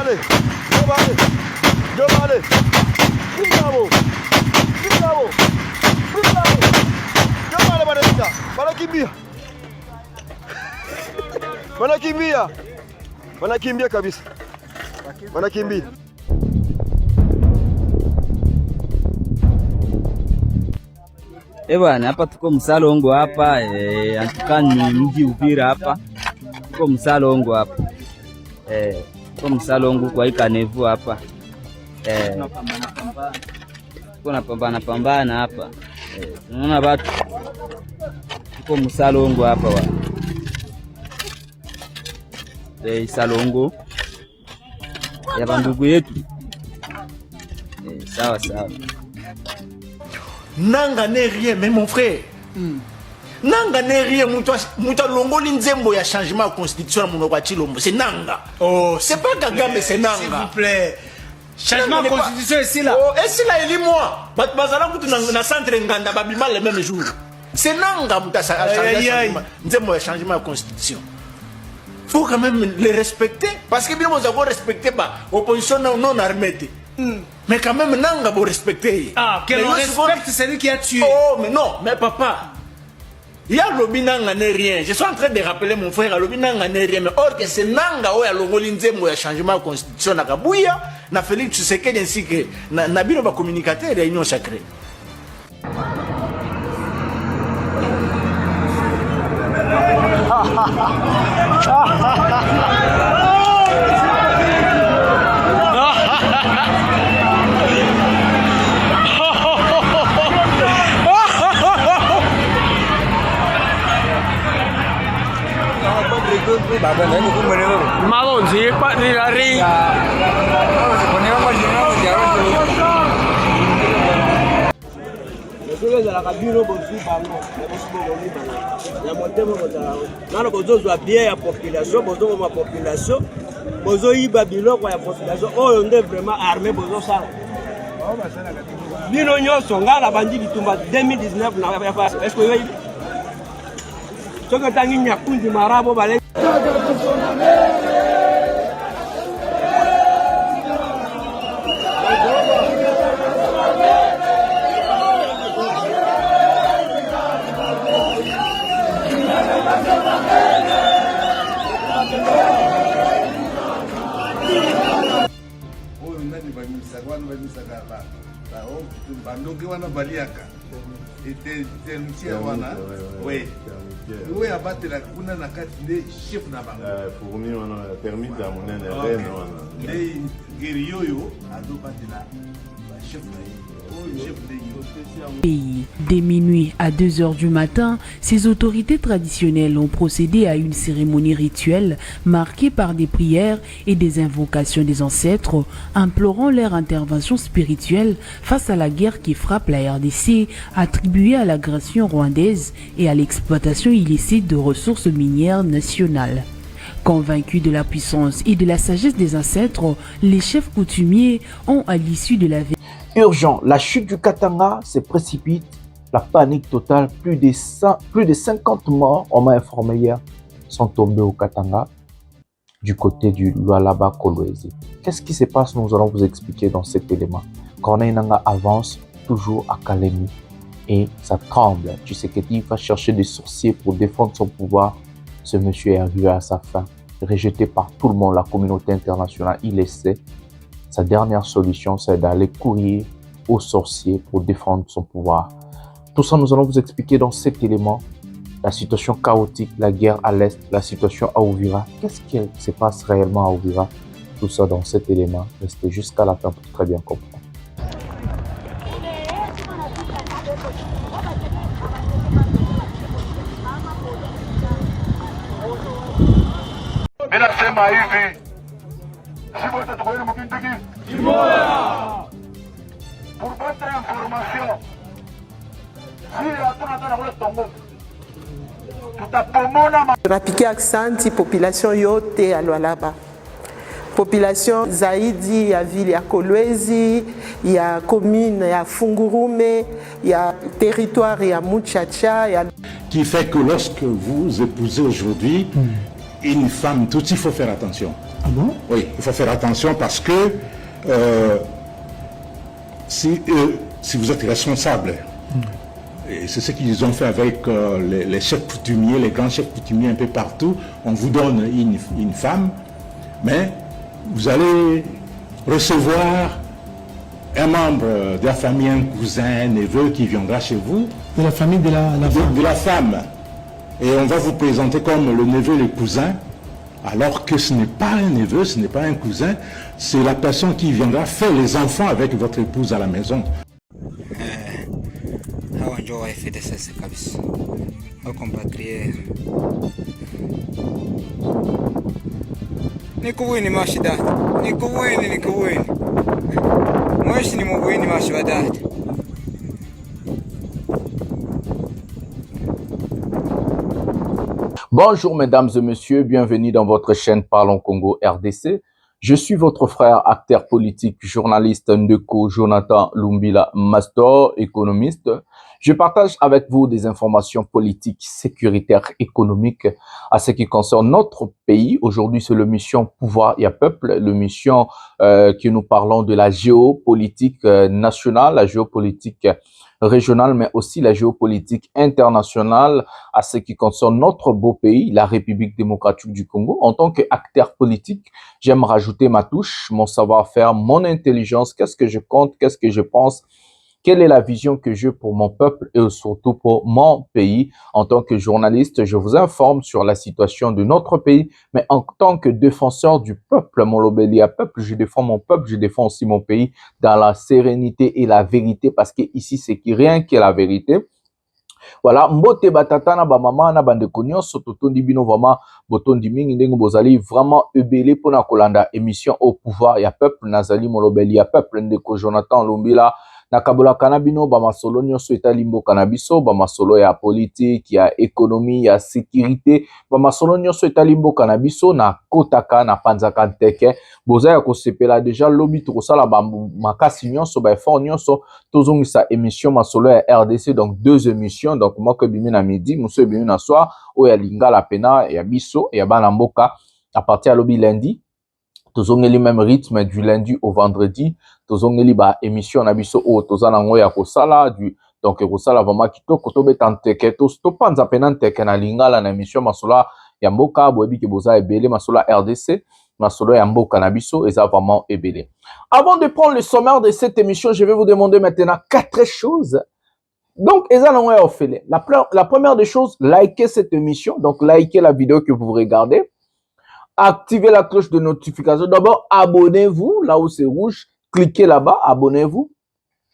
Jomale, Jomale, Jomale, Bravo, bravo, bravo, Jomale Banabita, Banakimbia, Banakimbia, Banakimbia kabisa, Banakimbia. Bwana, hapa tuko Msalongo hapa, antuka ni mji Uvira hapa. Tuko Msalongo hapa. Tuko Msalongo kwa ikanevu hapa. Tuko napambana hapa. Tunaona watu. Tuko Msalongo hapa wa. Salongo. Ya bandugu yetu. Sawa sawa. Nanga n'est rien, mais mon frère. Nanga n'est rien, mouta longoli nzembo ya changement de constitution mon Chilombo. C'est Nanga. Oh, c'est pas Kagame, c'est Nanga. S'il vous plaît. Changement de constitution ici là. Oh, et si là il est moi. Bazala kutu na centre nganda babima le même jour. C'est Nanga mouta nzembo ya changement de constitution. Faut quand même les respecter parce que bien vous avez respecté pas opposition non armée. Mais quand même, Nanga vous respecter. Ah, que l'on respecte celui qui a tué. Oh, mais non, mais papa. Il y a Lobi Nanga n'est rien. Je suis en train de rappeler mon frère, Lobi Nanga n'est rien. Mais or que c'est Nanga où il y a le changement de constitution na Kabouya, na Félix Tshisekedi ainsi que na bino ba communicateur et union sacrée. Malonzi, Pak Nilari. Bino nyonso ngala bandi bitumba 2019 na est-ce que yoyi soka tangi nyakundi marabo bale bandongi wana baliaka etenutia wana we we abatela kuna na kati nde chef na bango fourni wana permis ya monene rene wana nde ngeri oyo azobatela chef na ye. Pays. Dès minuit à 2 heures du matin, ces autorités traditionnelles ont procédé à une cérémonie rituelle marquée par des prières et des invocations des ancêtres, implorant leur intervention spirituelle face à la guerre qui frappe la RDC, attribuée à l'agression rwandaise et à l'exploitation illicite de ressources minières nationales. Convaincus de la puissance et de la sagesse des ancêtres, les chefs coutumiers ont, à l'issue de la urgent, la chute du Katanga se précipite, la panique totale, plus de 50 morts, on m'a informé hier, sont tombés au Katanga, du côté du Lualaba Kolwezi. Qu'est-ce qui se passe? Nous allons vous expliquer dans cet élément. Corneille Nangaa avance toujours à Kalemi et ça tremble. Tshisekedi va chercher des sorciers pour défendre son pouvoir. Ce monsieur est arrivé à sa fin, rejeté par tout le monde, la communauté internationale, il le sait. Sa dernière solution, c'est d'aller courir aux sorciers pour défendre son pouvoir. Tout ça, nous allons vous expliquer dans cet élément. La situation chaotique, la guerre à l'Est, la situation à Uvira. Qu'est-ce qui se passe réellement à Uvira? Tout ça dans cet élément. Restez jusqu'à la fin pour très bien comprendre. Pour votre information, Rapike aksanti population yote ya Lualaba. Population zaidi ya ville ya Kolwezi, ya commune ya Fungurume, ya territoire ya Muchacha. Qui fait que lorsque vous épousez aujourd'hui une femme toute, il faut faire attention. Ah bon? Oui, il faut faire attention parce que si vous êtes responsable, et c'est ce qu'ils ont fait avec les chefs coutumiers, les grands chefs coutumiers un peu partout, on vous donne une femme, mais vous allez recevoir un membre de la famille, un cousin, un neveu qui viendra chez vous. De la famille de la femme. De la femme. Et on va vous présenter comme le neveu, le cousin, alors que ce n'est pas un neveu, ce n'est pas un cousin, c'est la personne qui viendra faire les enfants avec votre épouse à la maison. Bonjour mesdames et messieurs, bienvenue dans votre chaîne Parlons Congo RDC. Je suis votre frère, acteur politique, journaliste Ndeko Jonathan Lumbila Mastor, économiste. Je partage avec vous des informations politiques, sécuritaires, économiques à ce qui concerne notre pays. Aujourd'hui, c'est l'émission Pouvoir et Peuple, l'émission que nous parlons de la géopolitique nationale, la géopolitique régionale, mais aussi la géopolitique internationale à ce qui concerne notre beau pays, la République démocratique du Congo. En tant qu'acteur politique, j'aime rajouter ma touche, mon savoir-faire, mon intelligence, qu'est-ce que je compte, qu'est-ce que je pense, quelle est la vision que j'ai pour mon peuple et surtout pour mon pays. En tant que journaliste, je vous informe sur la situation de notre pays, mais en tant que défenseur du peuple, mon lobeli à peuple, je défends mon peuple, je défends aussi mon pays dans la sérénité et la vérité, parce que ici, c'est rien qui est la vérité. Voilà, mbote batata na ba mama na bande konyo sototondi bino vraiment botondi mingi ndenge bozali vraiment ebele pona kolanda émission au pouvoir ya peuple nazali molobeli ya peuple ndeko Jonathan Lumbila na kabola kanabino ba masolo nyonso etali mboka na biso ba masolo ya politique ya économie ya sécurité ba masolo nyonso etali mboka na biso na kotaka na panzaka nteke boza ya kosepela déjà lobi to kosala ba makasi nyonso ba effort nyonso tozongisa émission masolo ya RDC, donc 2 émissions, donc moi que bimi na midi muso bimi na soir o ya lingala pena ya biso ya bana mboka à partir à lobi lundi tozongeli même rythme du lundi au vendredi tozongeli ba émission na biso o tozana ngo ya kosala du donc kosala vraiment kitoko tobeta nteke to panza pena nteke na lingala na émission masolo ya mboka boyebi ke boza ebele masolo RDC masolo ya mboka na biso eza vraiment ebele. Avant de prendre le sommaire de cette émission, je vais vous demander maintenant 4 choses. Donc, la première des choses, likez cette émission. Donc, likez la vidéo que vous regardez. Activez la cloche de notification. D'abord, abonnez-vous. Là où c'est rouge, cliquez là-bas, abonnez-vous.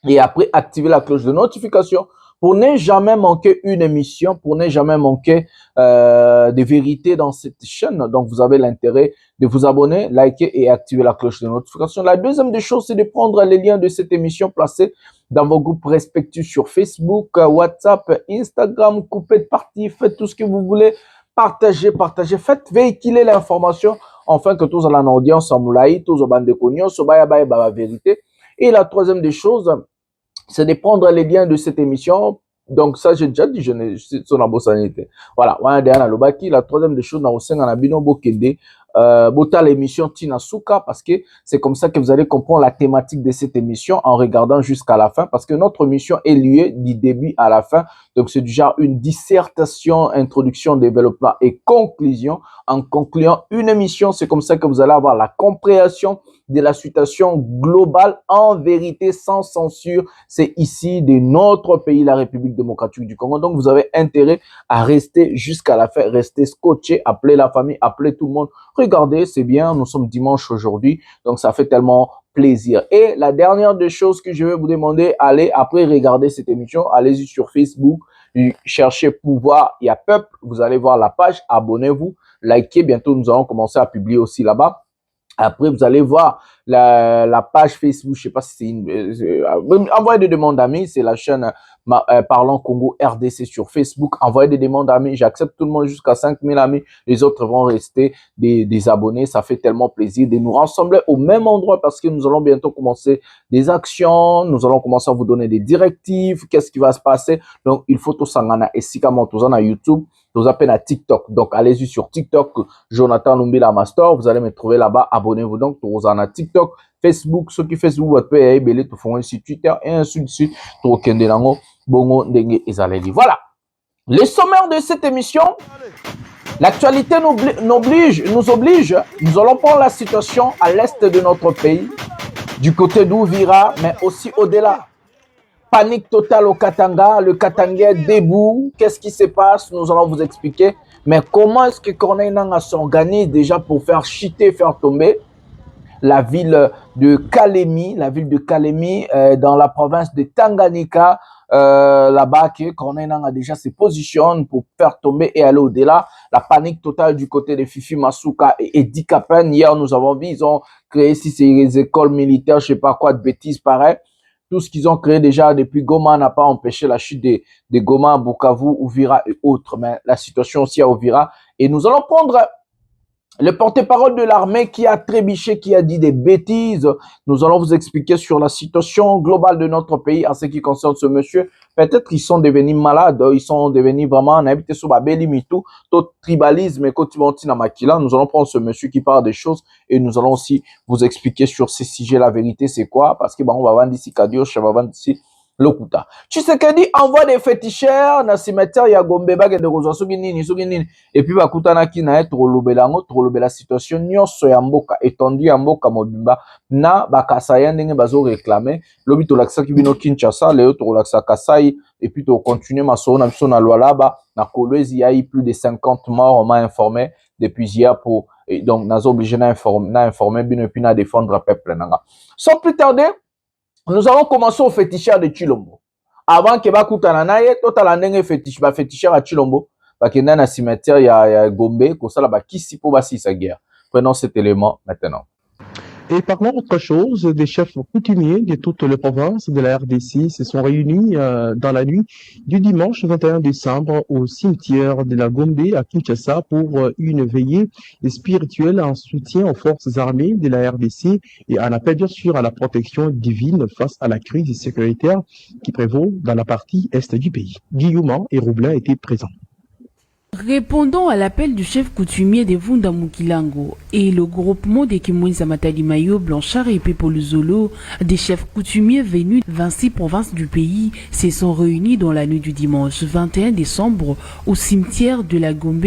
Et après, activez la cloche de notification pour ne jamais manquer une émission, pour ne jamais manquer des vérités dans cette chaîne. Donc, vous avez l'intérêt de vous abonner, liker et activer la cloche de notification. La deuxième des choses, c'est de prendre les liens de cette émission placés dans vos groupes respectifs sur Facebook, WhatsApp, Instagram, coupez de partie, faites tout ce que vous voulez, partagez, faites véhiculer l'information afin que tous en audience, en moulaï, tous en bande de cognon, la vérité. Et la troisième des choses, c'est de prendre les liens de cette émission. Donc ça, j'ai déjà dit, je n'ai son abossanité. Voilà, la troisième des choses, bota l'émission Tina Souka, parce que c'est comme ça que vous allez comprendre la thématique de cette émission en regardant jusqu'à la fin, parce que notre émission est liée du début à la fin. Donc c'est déjà une dissertation, introduction, développement et conclusion. En concluant une émission, c'est comme ça que vous allez avoir la compréhension de la situation globale en vérité, sans censure. C'est ici de notre pays, la République démocratique du Congo. Donc vous avez intérêt à rester jusqu'à la fin, rester scotché, appeler la famille, appeler tout le monde. Regardez, c'est bien, nous sommes dimanche aujourd'hui, donc ça fait tellement plaisir. Et la dernière des choses que je vais vous demander, allez, après regarder cette émission, allez-y sur Facebook, cherchez Pouvoir et Peuple, vous allez voir la page, abonnez-vous, likez, bientôt nous allons commencer à publier aussi là-bas. Après, vous allez voir la page Facebook, je sais pas si c'est une... envoyez des demandes d'amis, c'est la chaîne Parlons Congo RDC sur Facebook. Envoyez des demandes d'amis, j'accepte tout le monde jusqu'à 5000 amis. Les autres vont rester des abonnés, ça fait tellement plaisir de nous rassembler au même endroit parce que nous allons bientôt commencer des actions, nous allons commencer à vous donner des directives, qu'est-ce qui va se passer. Donc, il faut tout s'engana et si comment tout ça na YouTube, Nous appelons à TikTok. Donc, allez-y sur TikTok, Jonathan Lumbila Master. Vous allez me trouver là-bas. Abonnez-vous donc. Vous en avez TikTok, Facebook, ceux qui Facebook, votre pays, belé, tout font ici Twitter et ainsi de suite. Tout kendelango, bongo, dengue, ezaleli. Voilà. Le sommaire de cette émission. L'actualité nous oblige. Nous allons prendre la situation à l'est de notre pays, du côté d'Ouvira, mais aussi au-delà. Panique totale au Katanga, le Katanga est debout. Qu'est-ce qui se passe? Nous allons vous expliquer. Mais comment est-ce que Corneille Nangaa s'organise déjà pour faire chuter, faire tomber la ville de Kalemi, dans la province de Tanganyika, là-bas que Corneille Nangaa déjà se positionne pour faire tomber et aller au-delà. La panique totale du côté de Fifi Masuka et Eddie Capen. Hier, nous avons vu, ils ont créé ces écoles militaires, je sais pas quoi de bêtises pareil. Tout ce qu'ils ont créé déjà depuis Goma n'a pas empêché la chute de Goma, Bukavu, Uvira et autres. Mais la situation aussi à Uvira. Et nous allons prendre le porte-parole de l'armée qui a trébuché, qui a dit des bêtises. Nous allons vous expliquer sur la situation globale de notre pays en ce qui concerne ce monsieur. Peut-être qu'ils sont devenus malades, ils sont devenus vraiment habité sur Babeli Mitou, tout tribalisme et Kotibanti Namakila. Nous allons prendre ce monsieur qui parle des choses et nous allons aussi vous expliquer sur ces sujets la vérité c'est quoi, parce que on va vendre ici Kadio, on va vendre ici Lokuta. Tshisekedi envoie des féticheurs dans le cimetière ya Gombe bagé de Rosa Suginini et puis bakutana ki na trolobela la situation nyonso ya mboka étendue ya mboka mobimba na bakasaya ndenge bazo réclamer lobi to laksa ki bino Kinshasa leo to laksa Kasai et puis to continuer masoro na biso na Lualaba na Kolwezi, il y a eu plus de 50 morts, on m'a informé depuis hier pour et donc nazo obligé na informer bino et puis na défendre le peuple nanga. Sans plus tarder, nous allons commencer au féticheur de Chilombo. Avant que bakutana naye, total andenge féticheur à Chilombo, bakenda na cimetière ya Gombe, ko sala ba kisi po basi sa guerre. Prenons cet élément maintenant. Et parlons autre chose, des chefs coutumiers de toutes les provinces de la RDC se sont réunis dans la nuit du dimanche 21 décembre au cimetière de la Gombe à Kinshasa pour une veillée spirituelle en soutien aux forces armées de la RDC et un appel bien sûr à la protection divine face à la crise sécuritaire qui prévaut dans la partie est du pays. Guillaume et Roublin étaient présents. Répondant à l'appel du chef coutumier de Vunda Mukilango et le groupement des Kimouinza Matadi Mayo, Blanchard et Pepoluzolo, des chefs coutumiers venus de 26 provinces du pays, se sont réunis dans la nuit du dimanche 21 décembre au cimetière de la Gombe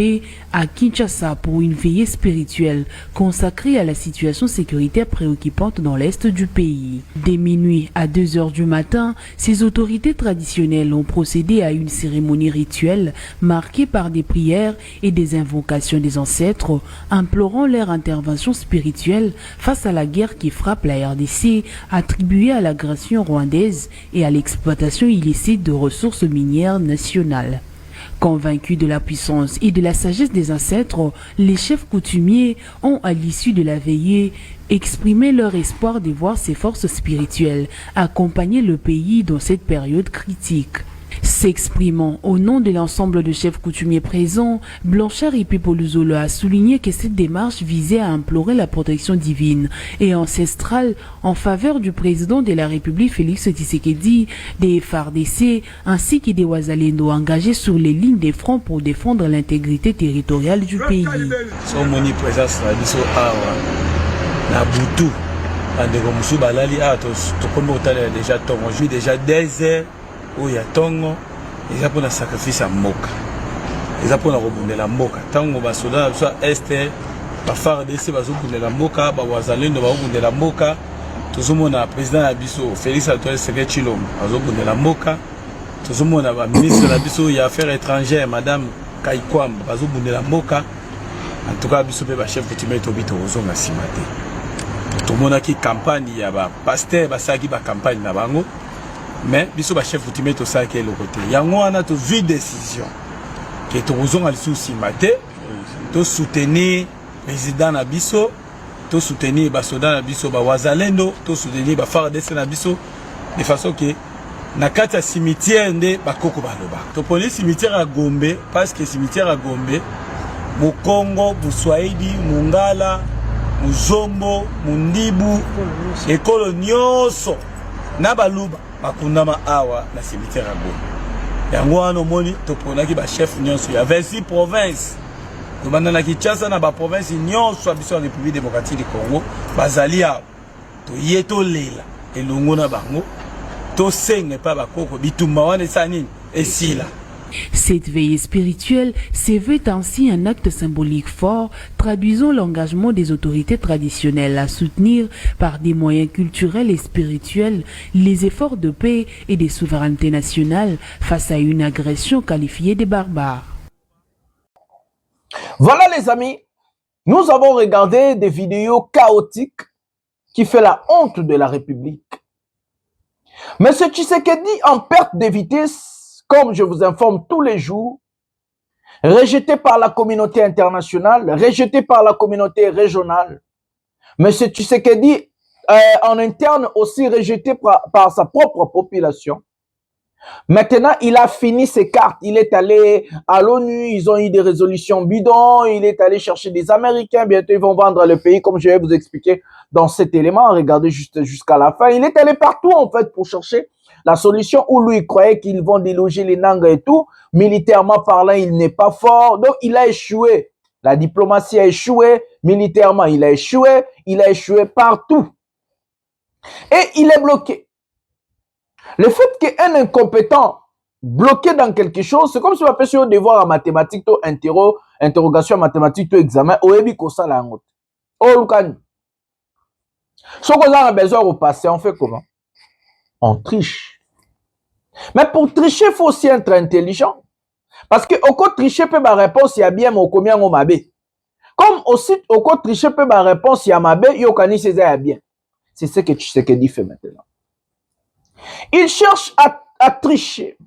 à Kinshasa pour une veillée spirituelle consacrée à la situation sécuritaire préoccupante dans l'est du pays. Dès minuit à 2 heures du matin, ces autorités traditionnelles ont procédé à une cérémonie rituelle marquée par des prières et des invocations des ancêtres, implorant leur intervention spirituelle face à la guerre qui frappe la RDC, attribuée à l'agression rwandaise et à l'exploitation illicite de ressources minières nationales. Convaincus de la puissance et de la sagesse des ancêtres, les chefs coutumiers ont, à l'issue de la veillée, exprimé leur espoir de voir ces forces spirituelles accompagner le pays dans cette période critique. S'exprimant au nom de l'ensemble de chefs coutumiers présents, Blanchard et Pepoluzolo a souligné que cette démarche visait à implorer la protection divine et ancestrale en faveur du président de la République Félix Tshisekedi, des FARDC ainsi que des Wazalendo engagés sur les lignes des fronts pour défendre l'intégrité territoriale du pays. Oya tongo eza pona sacrifice ya mboka eza pona kobundela mboka tango basoda na biso ya este bafardc bazobundela mboka bawazalendo bazobundela mboka tozomona président na biso Félix Antoine Tshisekedi Tshilombo bazobundela mboka tozomona baministre na biso ya affaires étrangères madame Kaikwamba bazobundela mboka en tout cas biso mpe bachef coutumier tobi tozonga nsima te tomonaki campagne ya bapaster basalaki bacampagne na bango. Mais biso ba chef coutumier to ça qui est le côté yango wana to vu décision que to rozonga lisusi maté to soutenir président na biso to soutenir ba soda na biso ba wazalendo to soutenir ba FARDC na biso de façon que na kati ya cimetière nde bakoko baloba to poni cimetière à Gombe parce que cimetière à Gombe mu Congo bu Swahili mu Ngala mu Zombo mu Ndibu ekolo nyonso na baluba bakundama awa na cimetière ya Gombe yango wana omoni toponaki chef nyonso ya 26 province tobanda na Kinshasa na baprovince nyonso ya biso ya République démocratique du Congo bazali awa toye tolela elongo na bango tosenga epa bakoko bitumba wana esa nini esila. Cette veillée spirituelle se veut ainsi un acte symbolique fort, traduisant l'engagement des autorités traditionnelles à soutenir par des moyens culturels et spirituels les efforts de paix et de souveraineté nationale face à une agression qualifiée de barbare. Voilà les amis, nous avons regardé des vidéos chaotiques qui fait la honte de la République. Monsieur Tshisekedi en perte de vitesse, comme je vous informe tous les jours, rejeté par la communauté internationale, rejeté par la communauté régionale. Monsieur Tshisekedi, en interne aussi rejeté par sa propre population. Maintenant, il a fini ses cartes. Il est allé à l'ONU, ils ont eu des résolutions bidons, il est allé chercher des Américains, bientôt ils vont vendre le pays, comme je vais vous expliquer dans cet élément. Regardez jusqu'à la fin. Il est allé partout, en fait, pour chercher la solution où lui, il croyait qu'ils vont déloger les Nangas et tout. Militairement parlant, il n'est pas fort. Donc, il a échoué. La diplomatie a échoué. Militairement, il a échoué partout. Et il est bloqué. Le fait qu'un incompétent bloqué dans quelque chose, c'est comme si on appelle sur devoir en mathématiques, interrogation en mathématiques, examen, au ebi kosa la ngot. Oh, Lukani. Ce qu'on a besoin au passé, on fait comment? On triche. Mais pour tricher, il faut aussi être intelligent. Parce que au côté tricher, peut ma réponse, il y a bien mon combien on m'a bé. Comme aussi, au côté tricher, peut ma réponse, il y a ma bé, il y a c'est bien. C'est ce que Tshisekedi fait maintenant. Il cherche à tricher.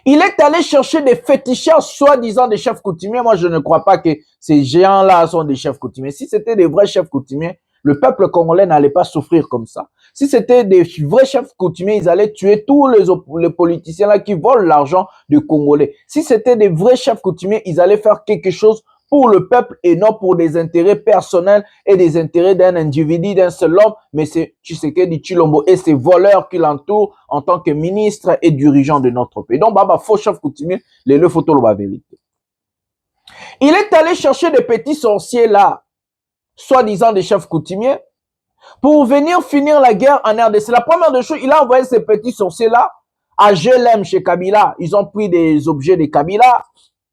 Il est allé chercher des féticheurs, soi-disant des chefs coutumiers. Moi, je ne crois pas que ces géants-là sont des chefs coutumiers. Si c'était des vrais chefs coutumiers, le peuple congolais n'allait pas souffrir comme ça. Si c'était des vrais chefs coutumiers, ils allaient tuer tous les politiciens là qui volent l'argent du Congolais. Si c'était des vrais chefs coutumiers, ils allaient faire quelque chose pour le peuple et non pour des intérêts personnels et des intérêts d'un individu, d'un seul homme, mais c'est Tshisekedi Tshilombo et ses voleurs qui l'entourent en tant que ministre et dirigeant de notre pays. Donc, Baba, faux chef coutumier, les photos la vérité. Il est allé chercher des petits sorciers là, soi-disant des chefs coutumiers, pour venir finir la guerre en RDC. La première des choses, il a envoyé ces petits sorciers là à Gelem chez Kabila. Ils ont pris des objets de Kabila.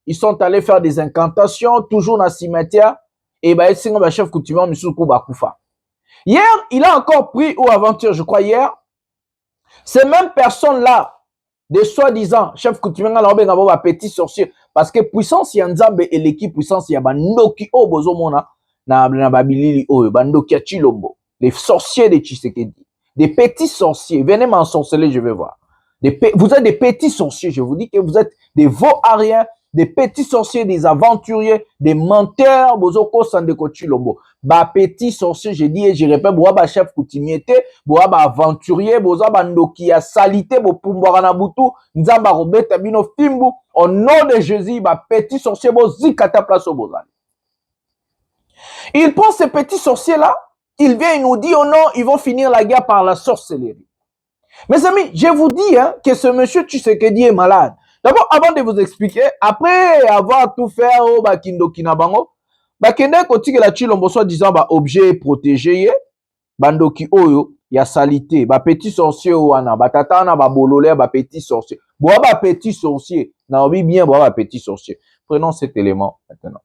Ils sont allés faire des incantations, toujours dans le cimetière. Et bah, c'est un chef coutumier, M. Kouba. Hier, il a encore pris, ou avant-hier, je crois hier, ces mêmes personnes-là, des soi-disant chefs coutumiers, on a petit sorcier. Parce que puissance, il y a Nzambe et l'équipe puissance, il y a Bandoki Obozomona, na Babilili Oyo, Bandoki Chilombo, les sorciers de Tshisekedi. Des petits sorciers. Venez m'ensorceler, je vais voir. Vous êtes des petits sorciers, je vous dis que vous êtes des veaux-ariens, des petits sorciers, des aventuriers, des menteurs, bozoko sandeko chilombo. Ba petits sorciers, je dis et je répète, boa ba chef coutumier, boa ba aventurier, boza ba ndoki ya salité, bo pumbora na butu, nzamba robeta bino fimbu, au nom de Jésus, ba petits sorciers, bo zikata place au bozali. Il prend ces petits sorciers là, il vient, il nous dit, oh non, ils vont finir la guerre par la sorcellerie. Mes amis, je vous dis hein, que ce monsieur Tshisekedi est malade. D'abord, avant de vous expliquer, après avoir tout fait au Bakindo Kinabango, Bakende Kotike la Chilombo soit disant ba objet protégé, Bandoki Oyo, ya salité, ba petit sorcier wana, ba tatana ba bololé, ba petit sorcier. Bois ba petit sorcier, na obi bien bois ba petit sorcier. Prenons cet élément maintenant.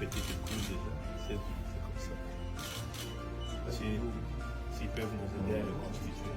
petite cour déjà, c'est comme ça. S'ils peuvent nous aider à le constituer.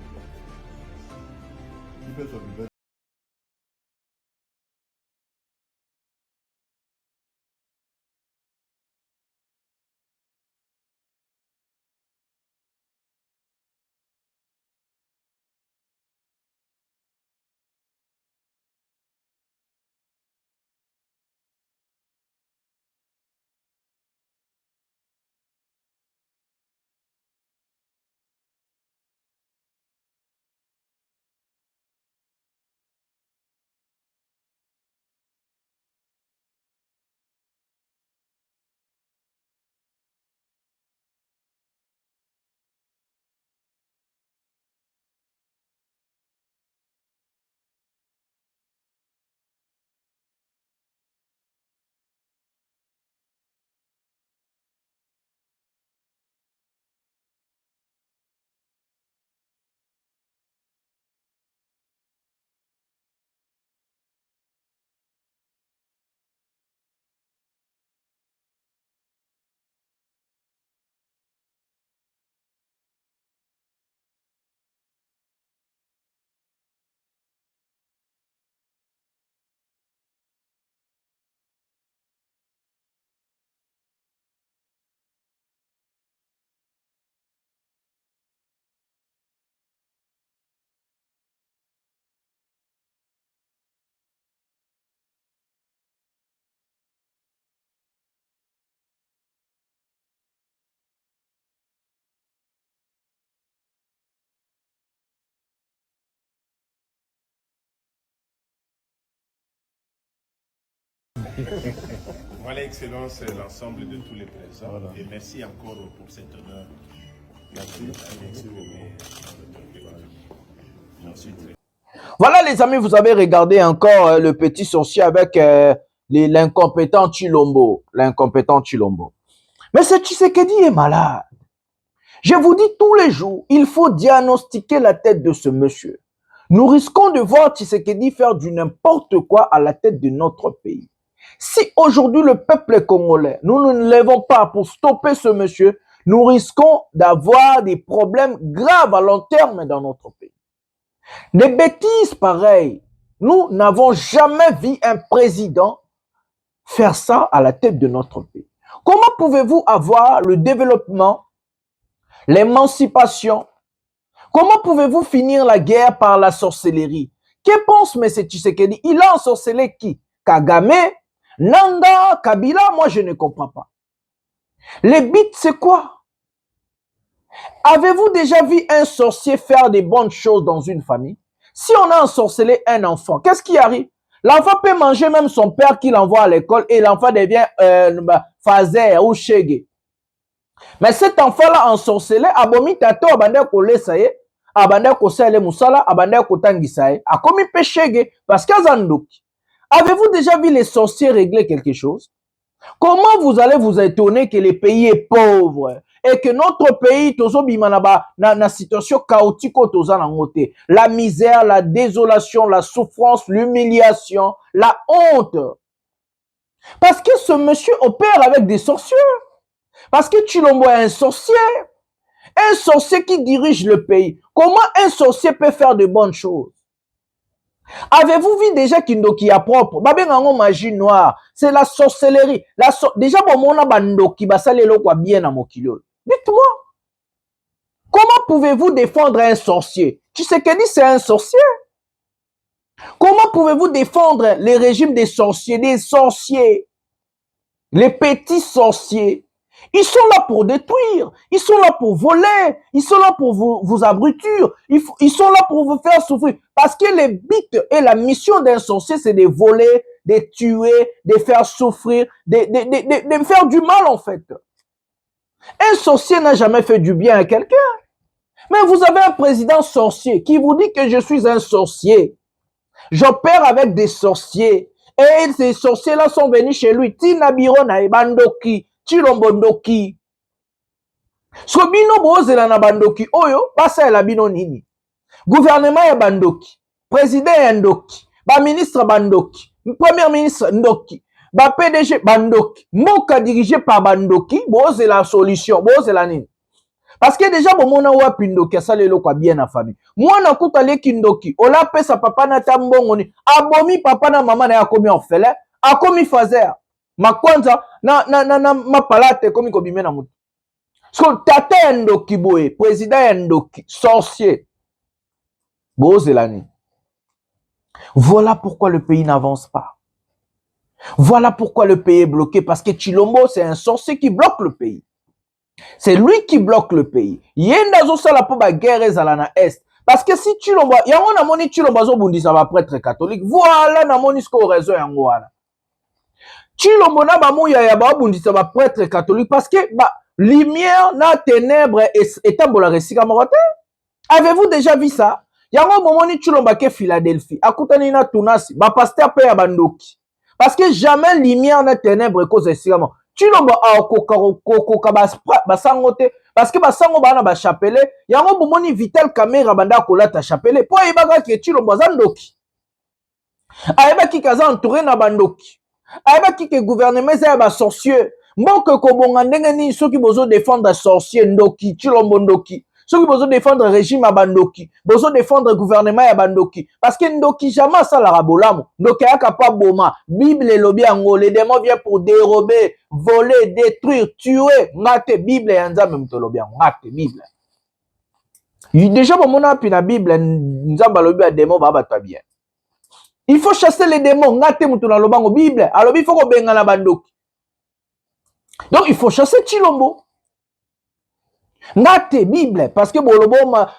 Voilà, Excellence, l'ensemble de tous les présents. Voilà. Et merci encore pour cet honneur. Merci. Voilà les amis, vous avez regardé encore le petit sorcier avec l'incompétent Tshilombo. L'incompétent Tshilombo. Mais ce Tshisekedi est malade. Je vous dis tous les jours, il faut diagnostiquer la tête de ce monsieur. Nous risquons de voir Tshisekedi faire du n'importe quoi à la tête de notre pays. Si aujourd'hui le peuple congolais, nous ne nous levons pas pour stopper ce monsieur, nous risquons d'avoir des problèmes graves à long terme dans notre pays. Des bêtises pareilles. Nous n'avons jamais vu un président faire ça à la tête de notre pays. Comment pouvez-vous avoir le développement, l'émancipation? Comment pouvez-vous finir la guerre par la sorcellerie? Que pense M. Tshisekedi? Il a ensorcelé qui? Kagame? Nanga? Kabila? Moi, je ne comprends pas. Les bits, c'est quoi? Avez-vous déjà vu un sorcier faire des bonnes choses dans une famille? Si on a ensorcelé un enfant, qu'est-ce qui arrive? L'enfant peut manger même son père qui l'envoie à l'école et l'enfant devient Fazer ou Chege. Mais cet enfant-là ensorcelé, abomi tato abande ko lesaye, abande ko sale musala, abande ko tangisaye, a commis péché parce qu'azandoki. Avez-vous déjà vu les sorciers régler quelque chose? Comment vous allez vous étonner que le pays est pauvre et que notre pays na situation chaotique la misère, la désolation, la souffrance, l'humiliation, la honte? Parce que ce monsieur opère avec des sorciers. Parce que Tshilombo est un sorcier qui dirige le pays. Comment un sorcier peut faire de bonnes choses? Avez-vous vu déjà Kindoki a propre? Babengango magie noire, c'est la sorcellerie. Déjà bon bandoki basale lokwa bien na mokilo. Dites-moi, comment pouvez-vous défendre un sorcier? Tshisekedi c'est un sorcier. Comment pouvez-vous défendre les régimes des sorciers, les petits sorciers? Ils sont là pour détruire, ils sont là pour voler, ils sont là pour vous abrutir, ils sont là pour vous faire souffrir. Parce que les buts et la mission d'un sorcier, c'est de voler, de tuer, de faire souffrir, de faire du mal en fait. Un sorcier n'a jamais fait du bien à quelqu'un. Mais vous avez un président sorcier qui vous dit que je suis un sorcier. J'opère avec des sorciers. Et ces sorciers-là sont venus chez lui. Tinabiro na ebandoki. Tshilombo-ndoki. Sobino bozela na bandoki oyo basa la bino nini. Gouvernement ya bandoki, président ya ndoki, ba ministre bandoki, premier ministre ndoki, Ba PDG bandoki, moka dirigé par bandoki, c'est la solution, c'est la nini. Parce que déjà bomona wa pindoki asalelo kwa bien na famille. Mwana kutale kindoki, ola pesa papa na tambongo ni, abomi papa na mama na yakomi orphelin, akomi fazer. Makwanza na mapalate komi kobime na mutu. So tata ndoki boye, président ndoki, sorcier. Bozelani. Voilà pourquoi le pays n'avance pas. Voilà pourquoi le pays est bloqué, parce que Chilombo c'est un sorcier qui bloque le pays. C'est lui qui bloque le pays. Yenda zo sala po ba guerre ezala na est. Parce que si Chilombo, yango na moni Chilombo zo bundisa ba prêtre catholique. Voilà na moni sko raison yango wana. Chilombo na ba moya ya ba bundisa ba prêtre catholique parce que ba lumière na ténèbres etambola resika mokote. Avez-vous déjà vu ça? Yango momoni Chilombo ke Philadelphie. Akutani na tunasi ba pasteur pe ya bandoki. Parce que jamais lumière na ténèbres cause resika mokote. Chilombo a koka basangote parce que basango bana ba chapelet yango bomoni Vital Caméra banda kolata chapelet po ebaka ki Chilombo zandoki ayebaki kaza entouré na bandoki ayebaki ke gouvernement za ba sorcieux mboke ko bonga ndenge ni soki bozo défendre sorcier ndoki Chilombo ndoki soki bozo défendre régime à bandoki bozo défendre gouvernement ya bandoki parce que ndoki jamais ça la rabolamo ndoki aka pa boma Bible elobi yango les démons viennent pour dérober voler détruire tuer ngate Bible ya nzambe mtolobi yango ngate Bible déjà bomona pi na Bible nzamba lobi ya démon ba batwa bien il faut chasser les démons ngate mutu na lobango Bible alobi faut ko benga na bandoki donc il faut chasser Chilombo Ngate Bible parce que boloboma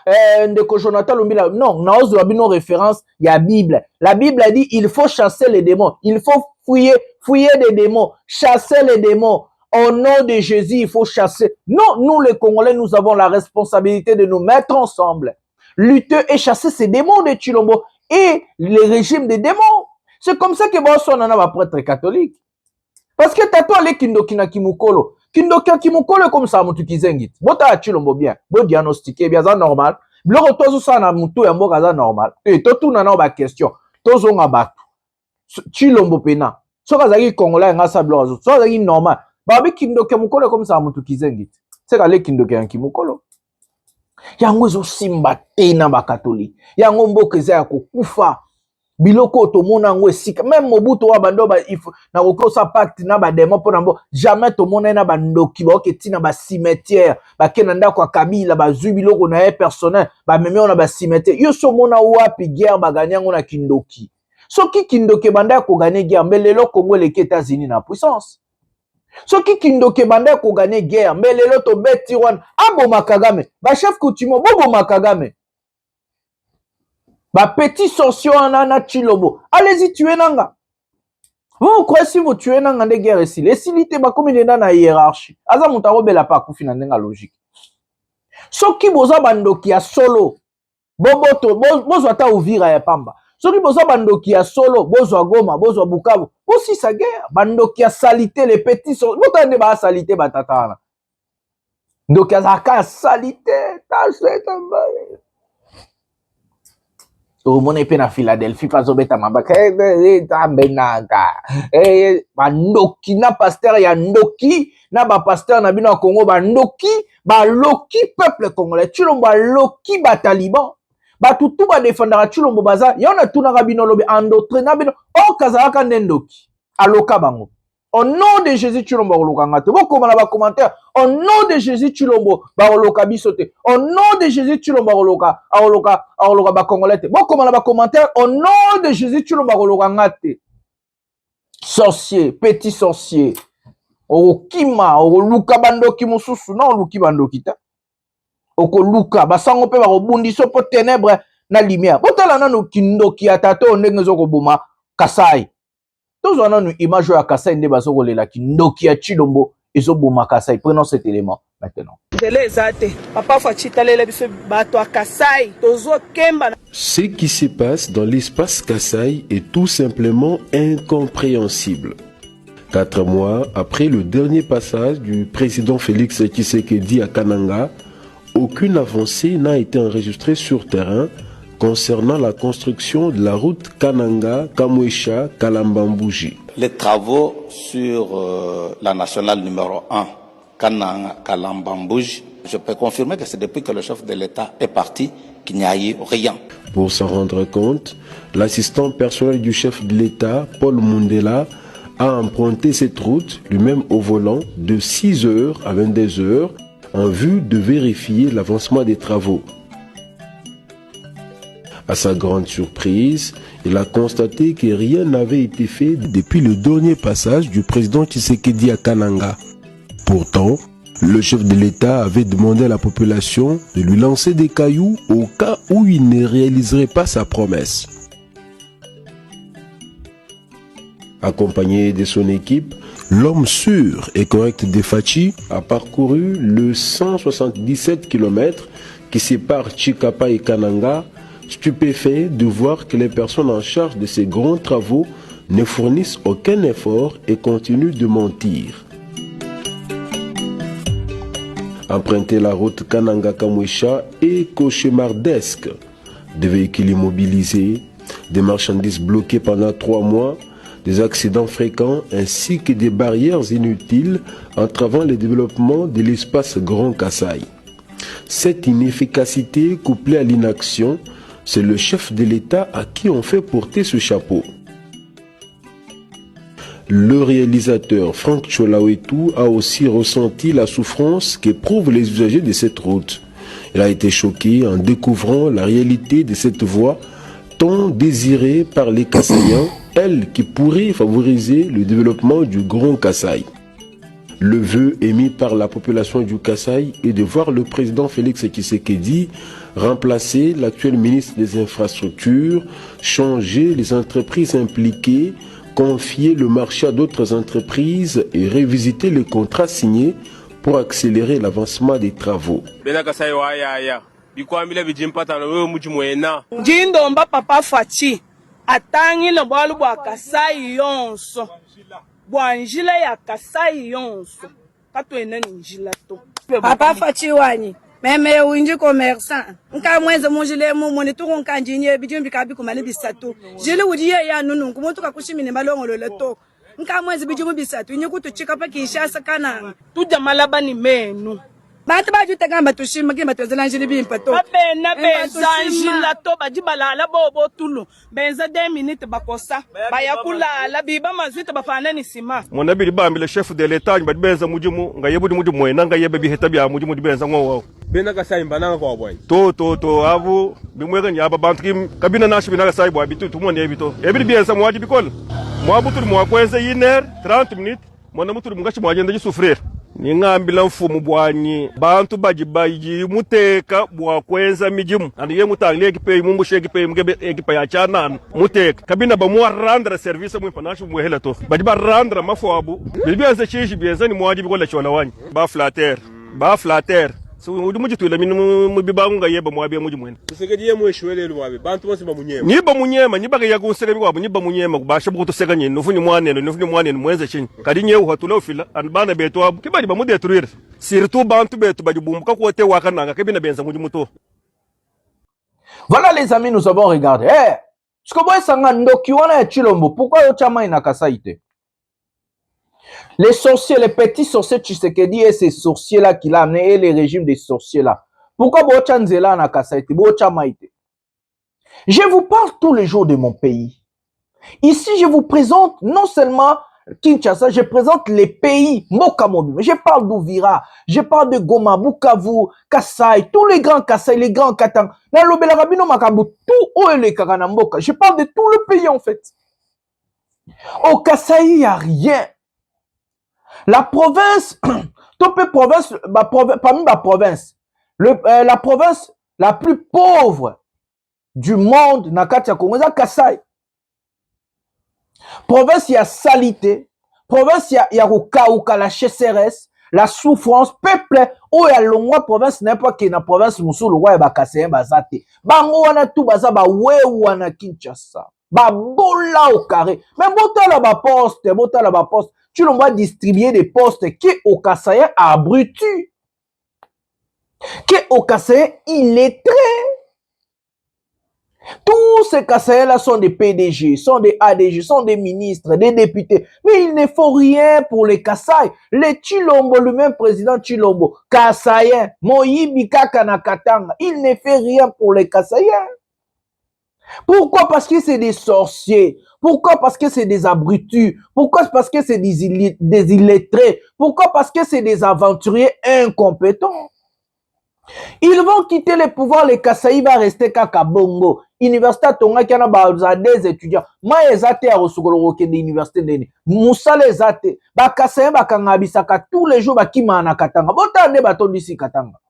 ndeko Jonathan Lumbila non naozo babino référence il y a Bible. La Bible a dit il faut chasser les démons, il faut fouiller des démons, chasser les démons. Au nom de Jésus, il faut chasser. Non, nous les Congolais, nous avons la responsabilité de nous mettre ensemble, lutter et chasser ces démons de Chilombo et les régimes des démons. C'est comme ça que bon on a prêtre catholique. Parce que tato ale kindoki na kimukolo. Kindoki na kimukolo comme ça mutu kizengit. Bota a Chilombo bien. Bo diagnostiqué bien ça normal. Bloko tozo sa na mutu ya mboka za normal. Et totu na ba question. Tozo nga batu. Chilombo pena. Soka zaki Congolais nga sa bloko. Soka zaki normal. Babi kindoki na mukolo comme ça mutu kizengit. C'est kale kindoki na kimukolo. Yango zo simba tena ba catholique. Yango mboka za ya kokufa. Biloko tomona ngo esika même Mobutu wa bando ba ifo na kokosa pacte na ba demo pona mbo jamais tomona na bandoki ba oketi na ba cimetière ba kenanda kwa Kabila ba zui biloko na personnel ba meme na ba cimetière yo so mona wapi guerre ba ganyango na kindoki soki kindoki banda ko gagner guerre mbelelo Congo les États-Unis na puissance soki kindoki banda ko gagner guerre mbelelo to beti wan aboma Kagame ba chef coutume bobo Makagame ba petit sorcier na Chilombo. Allez-y tuer nanga. Vous croyez si vous tuez nanga de guerre ici. Les silité ba comme il est dans la hiérarchie. Aza mutaro bela pa ku fina ndenga logique. Soki boza bandoki ya solo. Boboto bozo ata Uvira ya Pamba. Soki boza bandoki ya solo, bozo Goma, bozo Bukavu. Aussi sa guerre, bandoki ya salité les petits sorciers. Botande ba salité batatana. Ndoki azaka salité, ta c'est tambaye. Tout le monde est na Philadelphie, pas obeta mabaka. Bandoki na pasteur ya ndoki, na ba pasteur na bino Congo bandoki, ba loki peuple congolais. Chilombo ba loki ba taliban. Ba tutu ba défendra Chilombo baza, yona tuna bino lobe endoctrina bino o kazaka ndoki. Aloka bango. Au nom de Jésus Chilombo olokangate. Vous comment ba commentaire. Au nom de Jésus Chilombo ba oloka bisote. Au nom de Jésus Chilombo oloka ba congolais. Vous comment ba commentaire. Au nom de Jésus Chilombo olokangate. Sorcier, petit sorcier. Okima, oluka bandoki mususu non oluki bandoki ta. Okoluka basango pe ba robundiso po ténèbres na lumière. Botala nanu kindoki atato ndenge zoko boma Kasai. Tous on a une image à Kasai nde bazoko lela kindoki ya Chilombo ezo boma Kasai. Prenons cet élément maintenant. Ce qui se passe dans l'espace Kasai est tout simplement incompréhensible. 4 mois après le dernier passage du président Félix Tshisekedi à Kananga, aucune avancée n'a été enregistrée sur terrain concernant la construction de la route Kananga-Kamwesha-Kalambambouji. les travaux sur la nationale numéro 1, Kananga-Kalambambouj, je peux confirmer que c'est depuis que le chef de l'État est parti qu'il n'y a eu rien. Pour s'en rendre compte, l'assistant personnel du chef de l'État, Paul Mundela, a emprunté cette route, lui-même au volant, de 6h à 22h, en vue de vérifier l'avancement des travaux. À sa grande surprise, il a constaté que rien n'avait été fait depuis le dernier passage du président Tshisekedi à Kananga. Pourtant, le chef de l'État avait demandé à la population de lui lancer des cailloux au cas où il ne réaliserait pas sa promesse. Accompagné de son équipe, l'homme sûr et correct de Fachi a parcouru le 177 km qui sépare Chikapa et Kananga, stupéfait de voir que les personnes en charge de ces grands travaux ne fournissent aucun effort et continuent de mentir. Emprunter la route Kananga-Kamwisha est cauchemardesque. Des véhicules immobilisés, des marchandises bloquées pendant 3 mois, des accidents fréquents ainsi que des barrières inutiles entravant le développement de l'espace Grand Kasaï. Cette inefficacité couplée à l'inaction, c'est le chef de l'État à qui on fait porter ce chapeau. Le réalisateur Franck Cholawetu a aussi ressenti la souffrance qu'éprouvent les usagers de cette route. Il a été choqué en découvrant la réalité de cette voie tant désirée par les Kassaïens, elle qui pourrait favoriser le développement du Grand Kasaï. Le vœu émis par la population du Kasaï est de voir le président Félix Tshisekedi remplacer l'actuel ministre des Infrastructures, changer les entreprises impliquées, confier le marché à d'autres entreprises et révisiter les contrats signés pour accélérer l'avancement des travaux. Jindomba papa Fachi atangi lo bwalu bwa Kasai yonso bwanjila ya Kasai yonso katwena njila to papa Fachi wani meme winji commerçant nka mwenze munjile mu moni to nka njinye bijumbi kabi kumali bisatu jile udiye ya nunu kumuntu kakushimine malongolo leto nka mwenze bijumbi bisatu inye kutuchika pa Kinshasa kana tujamalaba ni menu bantu bajute gamba tushima kima tozelanjili bimpato bapena bezanjila to bajibalala bobo tulu benza 2 minutes bakosa bayakulala biba mazwita bafana ni sima monabiri bambile chef de l'État badi benza mujimu ngayebudi mujimu mwena ngayebe biheta bya mujimu benza ngowo bena kasai mbananga kwa boy to avu bimwega ni aba bantu kim kabina nashi binaga sai boy bitu tumone ebito ebiri benza mwaji bikola mwabutu mwakwenze 1h30 minutes mwana mutu mungachi mwagenda gisufrere ni ngambila mfumu bwanyi bantu baji muteka bwakwenza mijimu andi ye mutangle ekipe mumbushe ekipe mugebe ekipe ya chanana muteka kabina bamwa randra service mu panashi muhela to baji barandra mafabu bibianze chishi bianze ni mwaji bikola chola wanyi ba flatter so udi mujitwila minu mubibangu ngayeba mwabe muji mwene Tshisekedi ye mweshwele lwabe bantu bose bamunyema niba munyema niba ya kusega bikwabo niba munyema kubasha bukutusega nyene nofuni mwanene mwenze chinyi kadi nyewu hatula ufila anbana beto abu kibali bamudetruire surtout bantu beto bajibumbuka kote wakananga kabina benza muji muto. Voilà les amis, nous avons regardé. Ce que vous savez, Ndoki wana ya Chilombo, pourquoi yo chama ina kasaite? Les sorciers, les petits sorciers Tshisekedi et ces sorciers-là qu'il a amené et les régimes des sorciers-là. Pourquoi Bocha Nzela na kasaite? Bocha maite. Je vous parle tous les jours de mon pays. Ici, je vous présente non seulement Kinshasa, je présente les pays Mokamobi. Je parle d'Ouvira, je parle de Goma, Bukavu, Kasai, tous les grands Kasai, les grands Katang. Je parle de tout le pays en fait. Au Kasai, il n'y a rien. La province, parmi ma province, la province la plus pauvre du monde, Nakatia Kongo, c'est Kasai. Province, il y a salité. Province, il y a la chasseresse, la souffrance. Peuple, où il y a le roi, province, n'importe quelle province, Moussou, le roi, il y a Kasai, Bazate. Bango, wana tout, baza, ba, we, wana, Kinshasa. Ba, bola au carré. Mais bota la poste. Tu l'on va distribuer des postes qui au Kasai abruti. Qui au Kasai illettré. Tous ces Kassaïens-là sont des PDG, sont des ADG, sont des ministres, des députés. Mais il ne faut rien pour les Kassaï. Les Chilombo, le même président Chilombo, Kassaïen, Moyibi Kakana Katanga, il ne fait rien pour les Kassaïens. Pourquoi? Parce que c'est des sorciers. Pourquoi? Parce que c'est des abrutis. Pourquoi? Parce que c'est des illettrés. Pourquoi? Parce que c'est des aventuriers incompétents. Ils vont quitter le pouvoir, les Kassaï va rester kaka bongo. Université Tonga qui a des étudiants. Ma ezate a resugolo de l'université d'Eni. Moussa les ate. Ba Kassaï ba kangabisaka tous les jours ba kimana katanga. Botande baton d'ici katanga.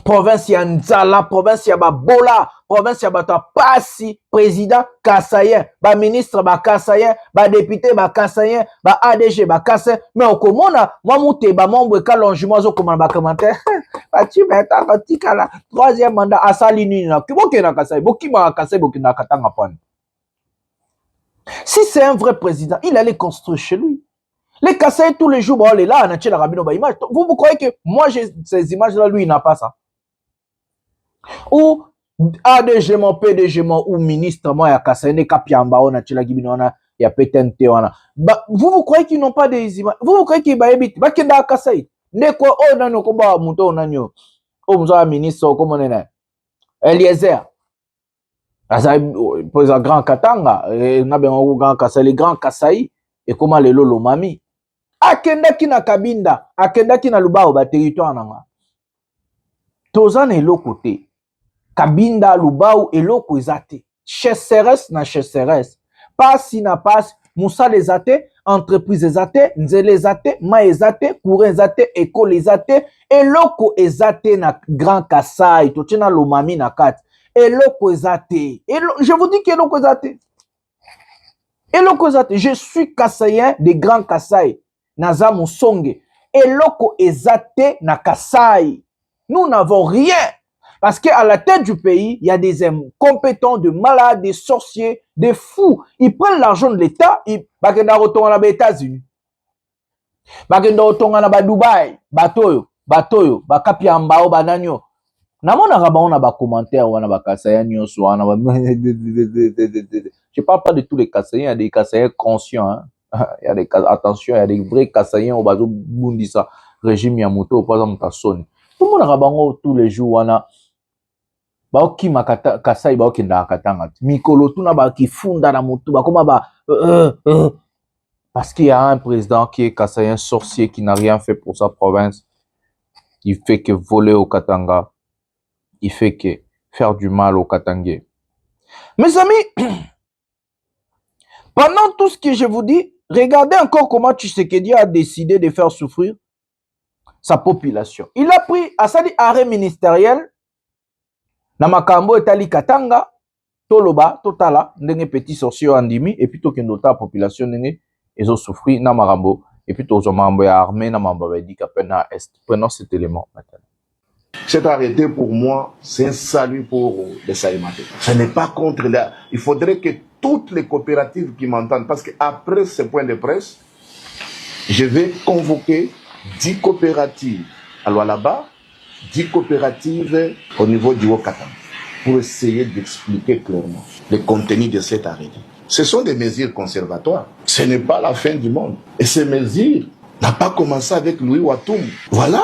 Province ya Nzala, province ya Babola, province ya Bata Pasi, président Kassaïen, ba ministre ba Kassaïen, ba député ba Kassaïen, ba ADG ba Kassaïen. Mais au komona, moi moute ba membre ka longement zo komana ba commentaire. Ba tu meta katika la troisième mandat asalini na kiboke na Kassaï, bokima Kassaï bokina katanga pone. Si c'est un vrai président, il allait construire chez lui. Les Kassaï tous les jours, bon, les là, on a tiré la rabino ba image. Vous croyez que moi j'ai ces images-là, lui il n'a pas ça? Ou ADG mon PDG mon ou ministre moi ya Kassaï ne kapiamba on a tiré la gibino on a ya pétente on a. Vous croyez qu'ils n'ont pas des images? Vous croyez qu'ils baébit? Ba kenda Kassaï. Ne quoi oh non ko ba muto nanyo. Oh mza ministre comment on est? Eliezer. Asa pour grand Katanga, na ben grand Kassaï, les grands Kassaï et comment les lolo mami. Akenda kina Kabinda, akenda kina Lubao ba territoire nanga. Tozan et l'autre côté. Kabinda Lubao et l'autre ezate. Chesseres na chesseres. Passe na passe, Moussa les ate, entreprise ezate, Nzele ezate, Ma ezate, Kouré ezate, école ezate, et l'autre ezate na Grand Kassaï, totina lomami na kat. Et l'autre ezate. Je vous dis que l'autre ezate. Et l'autre ezate. Je suis Kassaïen de Grand Kassaï. Naza Moussonge. Et loko ezate na Kassaï. Nous n'avons rien. Parce qu'à la tête du pays, il y a des incompétents, des malades, des sorciers, des fous. Ils prennent l'argent de l'État, ils retournent aux États-Unis. Ils retournent à Dubaï, Batoyo, Bakapiambao, Bananyo. Namona rabana ba commentaire wana ba Kassaïen nyonso wana. Je parle pas de tous les Kassaïens, il y a des Kassaïens conscients hein. Il y a des attention, il y a des vrais Kassaïens au bazo bundisa régime Yamoto par exemple Tassoni. Tout le monde rabango tous les jours wana. Ba ki makata Kassaï ba kinda katanga. Mikolo tuna ba ki funda na mutu ba koma ba parce qu'il y a un président qui est Kassaïen sorcier qui n'a rien fait pour sa province. Il fait que voler au Katanga. Il fait que faire du mal au Katangais. Mes amis, pendant tout ce que je vous dis, regardez encore comment Tshisekedi a décidé de faire souffrir sa population. Il a pris à sa arrêt ministériel, Namakambo etali Katanga, Toloba, Totala, ndenge petit sorcier andimi, et puis tokendota la population ndenge, ils ont souffert Namarambo, et puis Tozomarambo ya armée, Namambo dit qu'à peine à Est. Prenons cet élément maintenant. Cet arrêté, pour moi, c'est un salut pour les Saïmatés. Ce n'est pas contre la... Il faudrait que toutes les coopératives qui m'entendent, parce qu'après ce point de presse, je vais convoquer 10 coopératives à Lualaba, 10 coopératives au niveau du Haut-Katanga, pour essayer d'expliquer clairement le contenu de cet arrêté. Ce sont des mesures conservatoires. Ce n'est pas la fin du monde. Et ces mesures n'ont pas commencé avec Louis Watoum. Voilà.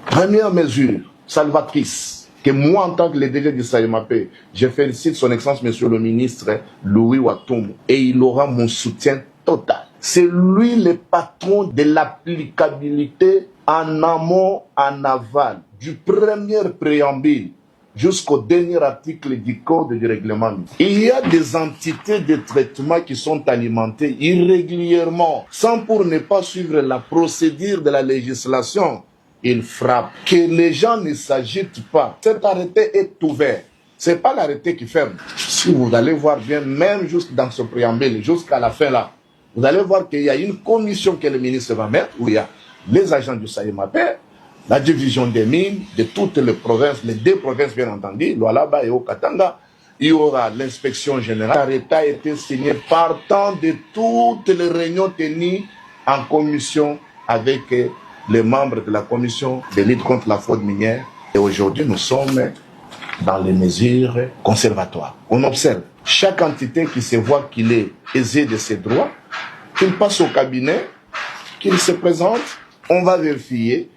Première mesure salvatrice que moi, en tant que le DG du Saïmapé, je félicite son Excellence, Monsieur le Ministre Louis Watoum, et il aura mon soutien total. C'est lui le patron de l'applicabilité en amont, en aval, du premier préambule jusqu'au dernier article du Code du règlement. Il y a des entités de traitement qui sont alimentées irrégulièrement, sans pour ne pas suivre la procédure de la législation. Il frappe. Que les gens ne s'agitent pas. Cet arrêté est ouvert. Ce n'est pas l'arrêté qui ferme. Si vous allez voir bien, même juste dans ce préambule, jusqu'à la fin là, vous allez voir qu'il y a une commission que le ministre va mettre, où il y a les agents du Saïmapé, la division des mines, de toutes les provinces, les 2 provinces bien entendu, Lualaba et Haut-Katanga. Il y aura l'inspection générale. L'arrêté a été signé partant de toutes les réunions tenues en commission avec les membres de la commission de lutte contre la fraude minière. Et aujourd'hui, nous sommes dans les mesures conservatoires. On observe chaque entité qui se voit qu'il est aisé de ses droits, qu'il passe au cabinet, qu'il se présente, on va vérifier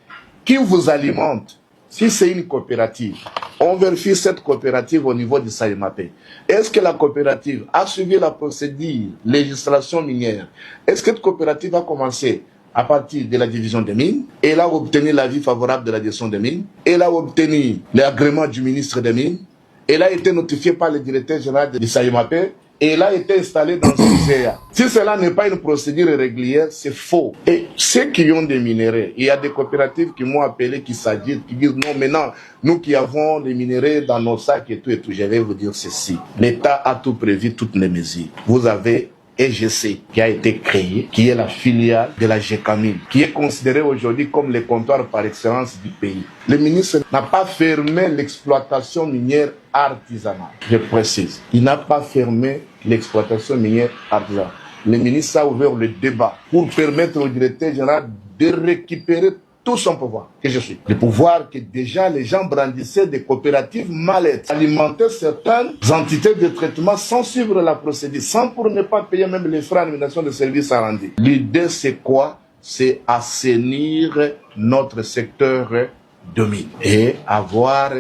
qui vous alimente. Si c'est une coopérative, on vérifie cette coopérative au niveau du SAEMAPE. Est-ce que la coopérative a suivi la procédure, législation minière? Est-ce que cette coopérative a commencé à partir de la division des mines? Elle a obtenu l'avis favorable de la direction des mines. Elle a obtenu l'agrément du ministre des Mines. Elle a été notifiée par le directeur général du SAEMAPE. Et elle a été installée dans une CA. Si cela n'est pas une procédure régulière, c'est faux. Et ceux qui ont des minéraux, il y a des coopératives qui m'ont appelé, qui s'agitent, qui disent non, maintenant, nous qui avons les minéraux dans nos sacs et tout, je vais vous dire ceci. L'État a tout prévu, toutes les mesures. Vous avez EGC qui a été créé, qui est la filiale de la GECAMIN, qui est considérée aujourd'hui comme le comptoir par excellence du pays. Le ministre n'a pas fermé l'exploitation minière artisanale. Je précise, il n'a pas fermé l'exploitation minière artisanale. Le ministre a ouvert le débat pour permettre au directeur général de récupérer tout son pouvoir, que je suis. Le pouvoir que déjà les gens brandissaient des coopératives malaises, alimentaient certaines entités de traitement sans suivre la procédure, sans pour ne pas payer même les frais d'administration de services à rendre. L'idée c'est quoi? C'est assainir notre secteur de mine et avoir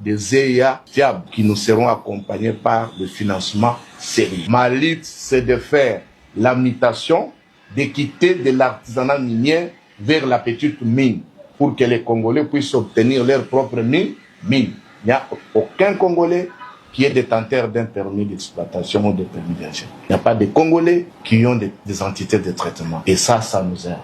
des EIA fiables qui nous seront accompagnés par le financement sérieux. Ma lutte, c'est de faire la mutation, de quitter de l'artisanat minier vers la petite mine, pour que les Congolais puissent obtenir leur propre mine. Il n'y a aucun Congolais qui est détenteur d'un permis d'exploitation ou de permis d'ingénierie. Il n'y a pas de Congolais qui ont des entités de traitement. Et ça nous aide.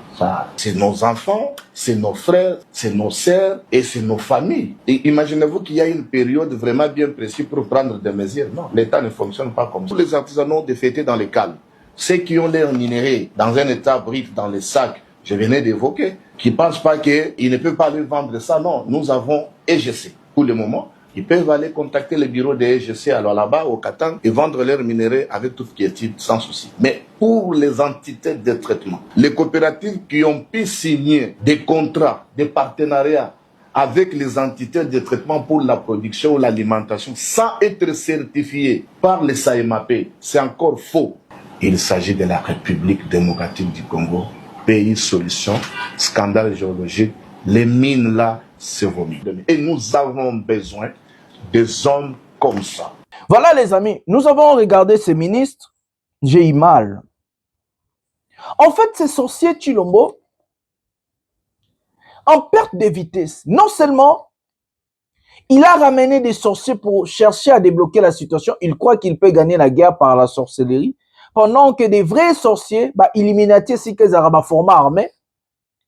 C'est nos enfants, c'est nos frères, c'est nos sœurs et c'est nos familles. Et imaginez-vous qu'il y a une période vraiment bien précise pour prendre des mesures. Non, l'État ne fonctionne pas comme ça. Tous les artisans ont défaités dans les calmes. Ceux qui ont l'air minérés dans un état brut, dans les sacs, je venais d'évoquer, qui ne pensent pas qu'ils ne peuvent pas aller vendre ça. Non, nous avons EGC. Pour le moment, ils peuvent aller contacter le bureau de EGC alors là-bas au Katang et vendre leurs minéraux avec toute quiétude, sans souci. Mais pour les entités de traitement, les coopératives qui ont pu signer des contrats, des partenariats avec les entités de traitement pour la production ou l'alimentation sans être certifiées par le SAEMAPE, c'est encore faux. Il s'agit de la République démocratique du Congo. Pays solution, scandale géologique, les mines là, c'est vomi. Et nous avons besoin des hommes comme ça. Voilà les amis, nous avons regardé ces ministres, j'ai eu mal. En fait, ces sorciers Tshilombo, en perte de vitesse, non seulement il a ramené des sorciers pour chercher à débloquer la situation, il croit qu'il peut gagner la guerre par la sorcellerie, pendant que des vrais sorciers, Illuminati, si qu'ils ont format armé,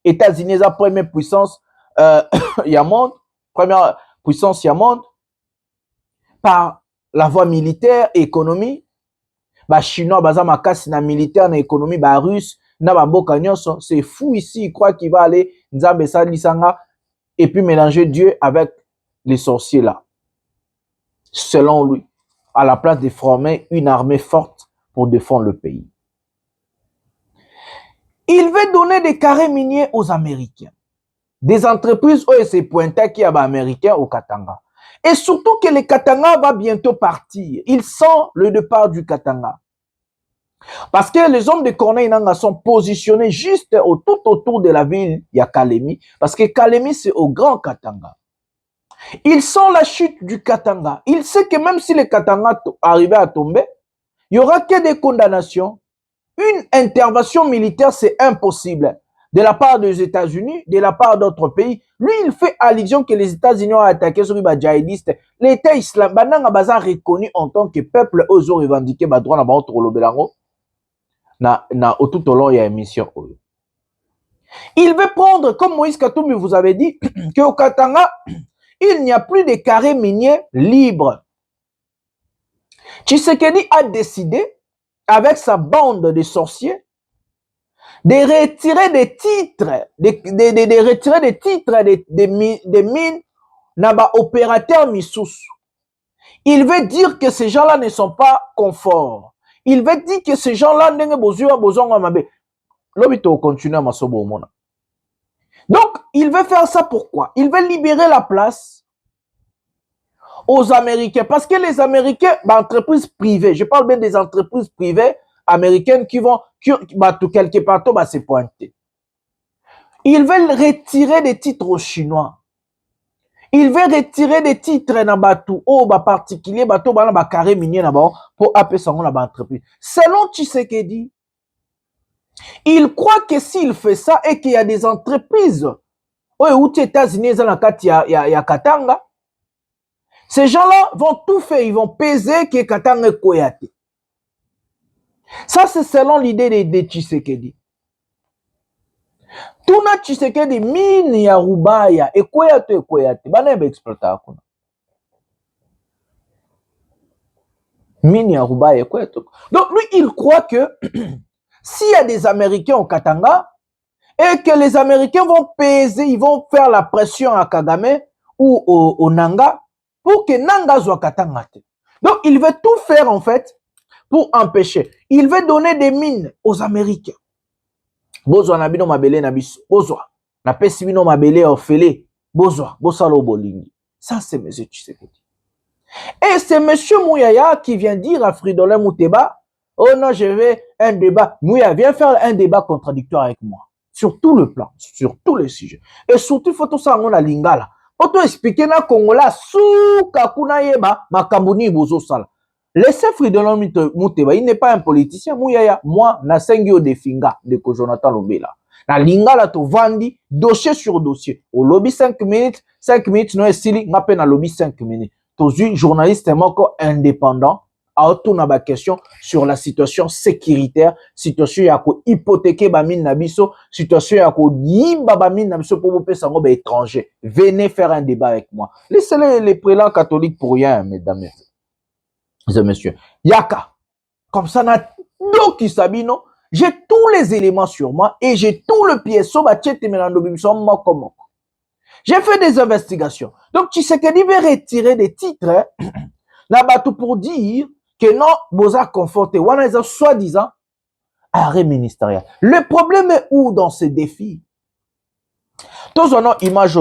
États-Unis, la première puissance monde, première puissance monde, par la voie militaire et économie, Chinois, makasi na militaire, na économie, russe, na mboka nyonso, c'est fou ici, il croit qu'il va aller, Nzambe sa lisanga, et puis mélanger Dieu avec les sorciers là. Selon lui, à la place de former une armée forte, pour défendre le pays. Il veut donner des carrés miniers aux Américains. Des entreprises où c'est pointé qui y a Américains au Katanga. Et surtout que le Katanga va bientôt partir. Il sent le départ du Katanga. Parce que les hommes de Corneille Nangaa sont positionnés juste tout autour de la ville, il y a Kalemi. Parce que Kalemi, c'est au Grand Katanga. Ils sentent la chute du Katanga. Il sait que même si le Katanga arrivait à tomber, il n'y aura que des condamnations. Une intervention militaire, c'est impossible. De la part des États-Unis, de la part d'autres pays. Lui, il fait allusion que les États-Unis ont attaqué sur les djihadistes. L'État islamique a reconnu en tant que peuple, eux ont revendiqué le droit tout au long de l'émission. Il veut prendre, comme Moïse Katumbi vous avait dit, qu'au Katanga, il n'y a plus de carrés miniers libres. Tshisekedi a décidé, avec sa bande de sorciers, de retirer des titres, des mines naba opérateurs Missous. Il veut dire que ces gens-là ne sont pas conforts. Il veut dire que ces gens-là n'ont pas besoin de l'hôpital continue à m'assober au monde. Donc, il veut faire ça pourquoi? Il veut libérer la place aux Américains. Parce que les Américains, entreprises privées, je parle bien des entreprises privées américaines qui vont, tout quelque part, se pointer. Ils veulent retirer des titres aux Chinois. Ils veulent retirer des titres dans bateau, particulier, bateau, carré minier, pour appeler ça, entreprise. Selon Tshisekedi, il croit que s'il fait ça et qu'il y a des entreprises, aux États-Unis, il y a Katanga, ces gens-là vont tout faire, ils vont peser que Katanga est Koyate. Ça, c'est selon l'idée de Tshisekedi. Tuna Tshisekedi mini ya Rubaya Koyate. Bana ba exploiter kuna. Mini ya Rubaya Koyate. Donc lui, il croit que s'il y a des Américains au Katanga et que les Américains vont peser, ils vont faire la pression à Kagame ou au Nanga pour que Nanga soit Katanga. Donc il veut tout faire en fait pour empêcher. Il veut donner des mines aux Américains. Bozwa na bino mabele na biso. Bozwa. Na pesi bino mabele ofele. Bozwa. Bosalo bolingi. Ça c'est M. Tshisekedi. Et c'est M. Mouyaya qui vient dire à Fridolin Mouteba, oh non, je vais un débat. Mouyaya, viens faire un débat contradictoire avec moi. Sur tout le plan. Sur tous les sujets. Et surtout, il faut tout ça en la lingala. Pour tout expliquer na Kongola sous kakuna yeba makambuni bozo sala. Laissez Fridolin Mouteba, il n'est pas un politicien. Mouyaya, moi, na sengyo de finga de ko Jonathan Lobela. Na lingala to vandi, dossier sur dossier. Au lobby 5 minutes, non esili, ngape na lobby 5 minutes. Tozu journaliste moko indépendant, a autour na question sur la situation sécuritaire, situation ya ko hypothéquer ba mine na biso, situation ya ko yimba ba mine na biso pour vous pesa ngo ba étranger. Venez faire un débat avec moi. Laissez les prélats catholiques pour rien, mesdames et messieurs. Yaka. Comme ça, Doki Sabino, j'ai tous les éléments sur moi et j'ai tout le pièce. J'ai fait des investigations. Donc, Tshisekedi veut retirer des titres là-bas tout pour dire que non, Boza conforté. On a soi-disant arrêt ministériel. Le problème est où dans ces défis? Tous on a image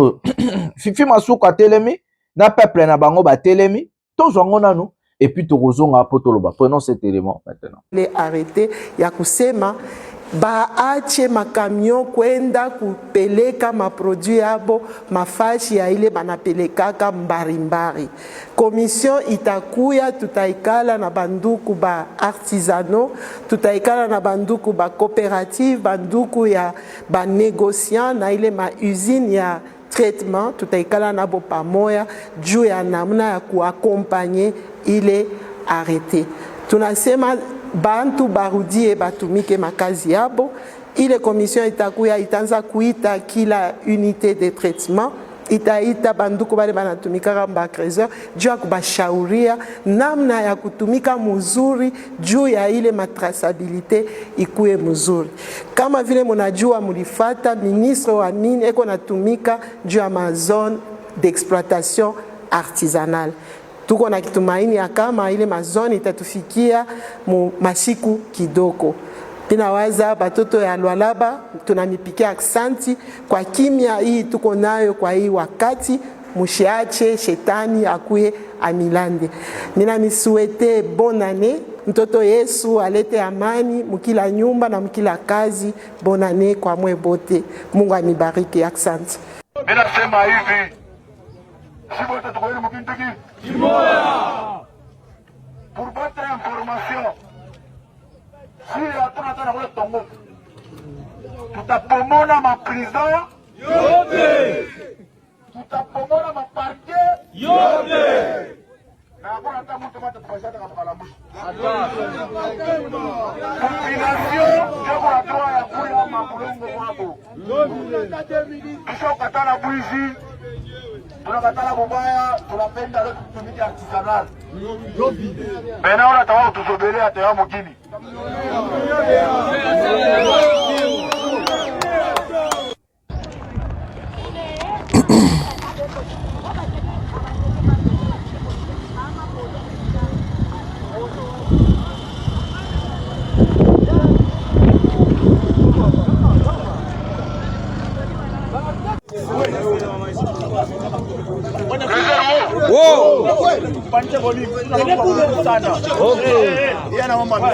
Fifi Masuka Telemi, na peuple na bango ba Telemi, tous on a nous. Et puis Torozonga Potoloba. Prenons cet élément maintenant. Les arrêtés, Yakusema, ba ache ma camion kwenda kupeleka ma produit abo mafashi ya ile banapelekaka mbarimbari. Commission itakuya tutaikala na banduku ba artisanaux, tutaikala na banduku ba coopérative, banduku ya ba négociant na ile ma usine ya traitement, tutaikala na bo pamoya juu ya namna ya kuaccompagner ile arrêté. Tunasema bantu barudie batumike makazi yabo. Ile commission itakuya itanza kuita kila unité de traitement. Itaita banduku bale banatumika kamba creuser juu ya kubashauria namna ya kutumika muzuri juu ya ile matrasabilité ikuwe muzuri. Kama vile munajua mulifata ministre wa mine eko natumika juu ya ma zone d'exploitation artisanale. Tuko na kitumaini ya kama ile mazoni itatufikia masiku kidogo. Pinawaza batoto ya Lualaba tunamipikia aksanti kwa kimya hii tuko nayo kwa hii wakati, mushiache shetani akuye amilande. Nina misuete bonne année, mtoto Yesu alete amani mukila nyumba na mukila kazi. Bonne année kwa mwe bote. Mungu amibariki, aksanti. Mina sema hivi, sibote tukoeni mukintiki Kimoya. Pour votre information, si hatuna tena kule Tongo, tutapomona ma prison yote, tutapomona ma parquet yote. Na hakuna hata mtu mmoja tukashata kama kalamushi. Population ndio kwa droit ya kuya mabulongo wabo. Kisha ukatana bwizi, tunakatala bubaya, tunapenda leo tutumike artisanal. Bena ona tawa tusobele atawa mukini. Wow!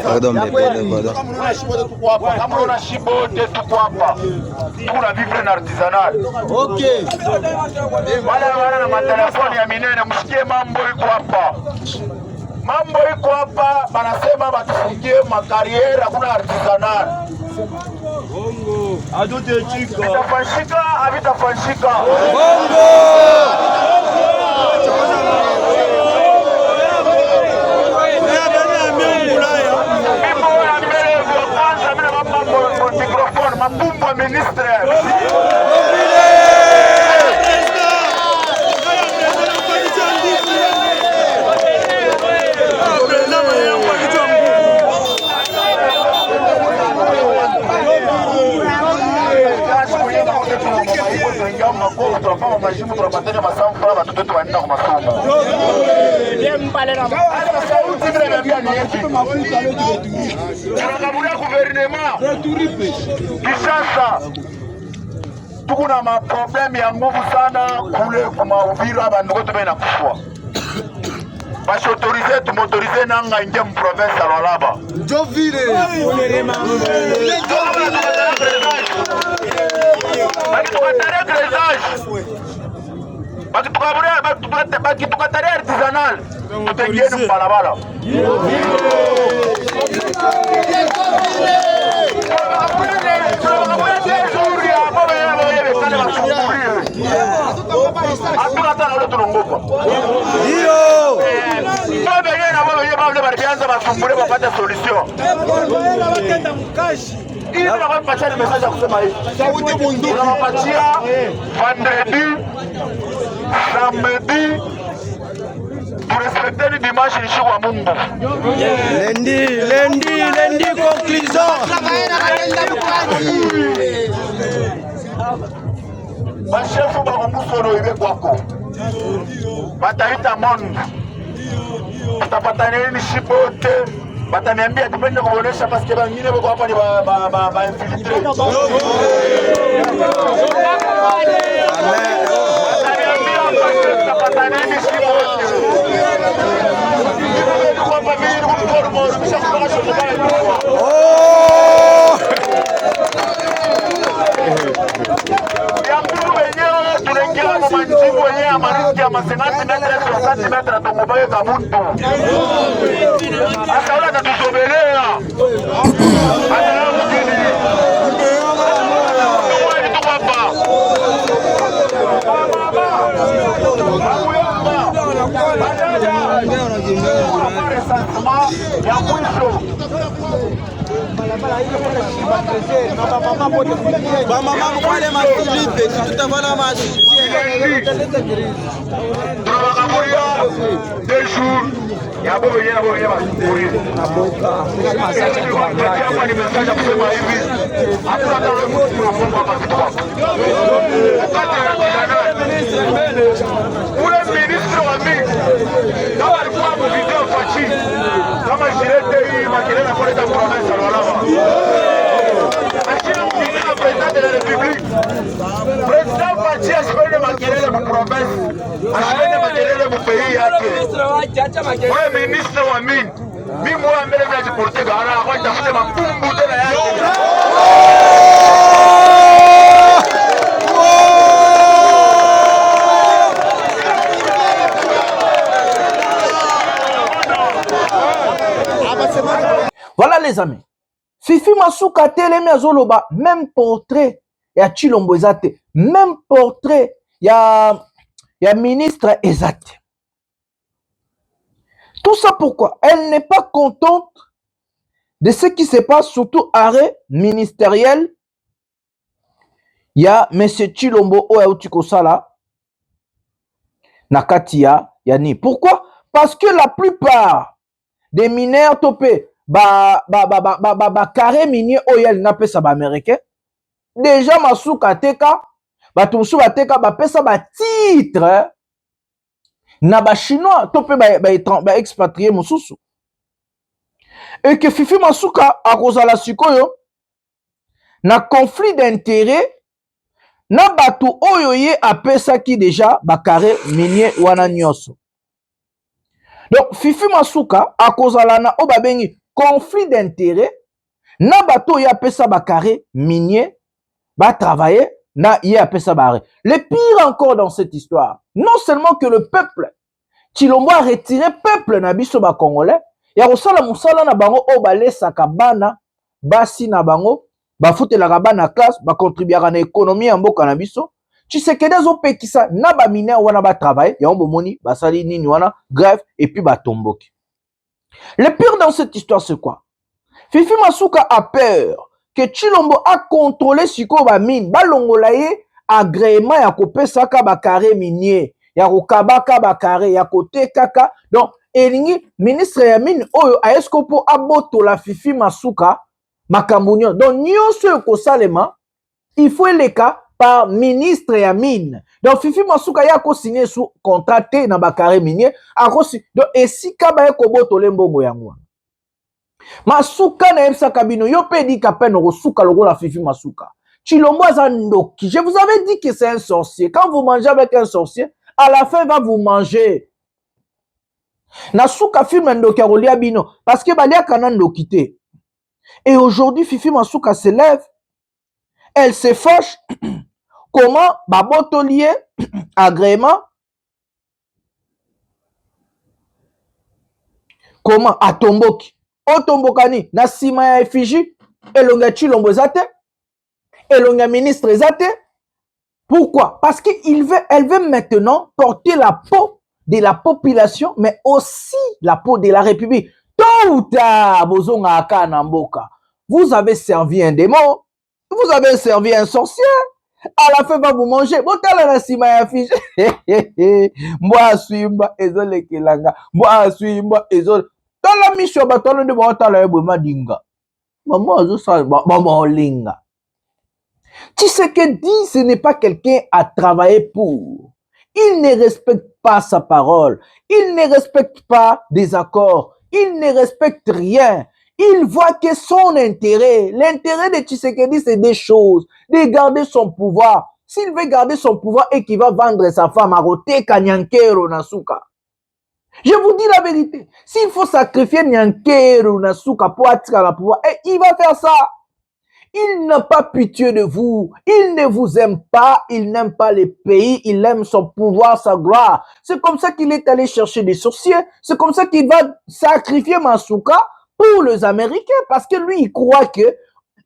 Pardon, mais pardon. Kama una shibote tuko hapa. Tuna vivre na artisanal. Okay. Wala na matelefoni ya minene msikie mambo iko hapa. Mambo iko hapa banasema batufungie makariera kuna artisanal. Bongo. Adutechika. Itafanyika, habitafanyika. Bongo. Mapumbo ministre. Kishasa tuko na maprobleme ya nguvu sana kule kwa Uvira, bandu wetu bena kufua bashotorize tumotorize nanga inje mu province ya Lualaba njo vile bakitukatare artisanal tutengieni mbalabala samedi pour respecter le dimanche ni shiko Mungu. Lundi conclusion. Bashefu bakumusolo ibe kwako. Bataita monde. Tutapata nini shipote? Bataniambia tupende kuonesha parce que bangine bako hapa ni ba infiltré. Voilà les amis. Fifi Masuka telemi azoloba même portrait ya Chilombo ezate, même portrait ya ministre ezate. Tout ça pourquoi? Elle n'est pas contente de ce qui se passe, surtout arrêt ministériel. Il y a M. Chilombo Oyaoutikosala Nakatia Yani. Pourquoi? Parce que la plupart des mineurs topés carré minier oyel na pesa ba américain déjà Masuka teka batumsu bateka ba pesa ba titre na ba chinois topé ba expatrié mususu et que Fifi Masuka akozala sikoyo na conflit d'intérêt na batu oyo ye apesa ki déjà ba carré minier wana nyoso Donc Fifi Masuka akozala na o babengi conflit d'intérêt na bato ya pesa ba carré minier ba travailler na ye apesa ba. Le pire encore dans cette histoire, non seulement que le peuple Tshilombo a retiré peuple na biso ba congolais ya kosala musala na bango o balesaka bana basi na bango bafutelaka bana classe bakontribuaka na économie ya mboka na biso. Tshisekedi azopekisa na bamine wana batravaille ya bomoni basali nini wana grève et puis batomboki. Le pire dans cette histoire c'est quoi? Fifi Masuka a peur que Tshilombo a contrôlé siko ba mine balongola ye agrément ya kopesaka ba carré minier ya kokabaka ba carré ya kote kaka. Donc elingi ministre ya mine oyo aesko po abotola Fifi Masuka makambo nyonso. Donc nyonso ekosalema il faut eleka par ministre ya mine. Donc Fifi Masuka ya ko signer sous contrat te na ba carré minier akosi. Donc esika ba ekobotola mbongo yango. Masuka na ebsaka bino yo pe di kapeno kosuka lokola Fifi Masuka. Tshilombo aza ndoki. Je vous avais dit que c'est un sorcier. Quand vous mangez avec un sorcier, à la fin il va vous manger. Nasuka film ndoki akolia bino parce que balia kana ndoki te. Et aujourd'hui Fifi Masuka se lève. Elle se fâche. Comment babotolier agrément? Comment atomboki? Otombokani na sima ya effigie elonga Tshilombo zate elonga ministre zate. Pourquoi? Parce qu'elle veut maintenant porter la peau de la population mais aussi la peau de la République. Tôt ou tard bozonga aka na mboka. Vous avez servi un démon, vous avez servi un sorcier, à la fin va vous manger. Botala na sima ya effigie mwa swimba ezole kelanga mwa swimba ezole. Dans la mission, Tshisekedi, ce n'est pas quelqu'un à travailler pour. Il ne respecte pas sa parole. Il ne respecte pas des accords. Il ne respecte rien. Il voit que son intérêt, l'intérêt de Tshisekedi, c'est des choses. De garder son pouvoir. S'il veut garder son pouvoir et qu'il va vendre sa femme à Rote Kanyankero Nasuka. Je vous dis la vérité. S'il faut sacrifier Nyankero Nasuka pour attirer le pouvoir, il va faire ça. Il n'a pas pitié de vous. Il ne vous aime pas. Il n'aime pas les pays. Il aime son pouvoir, sa gloire. C'est comme ça qu'il est allé chercher des sorciers. C'est comme ça qu'il va sacrifier Masuka pour les Américains. Parce que lui, il croit que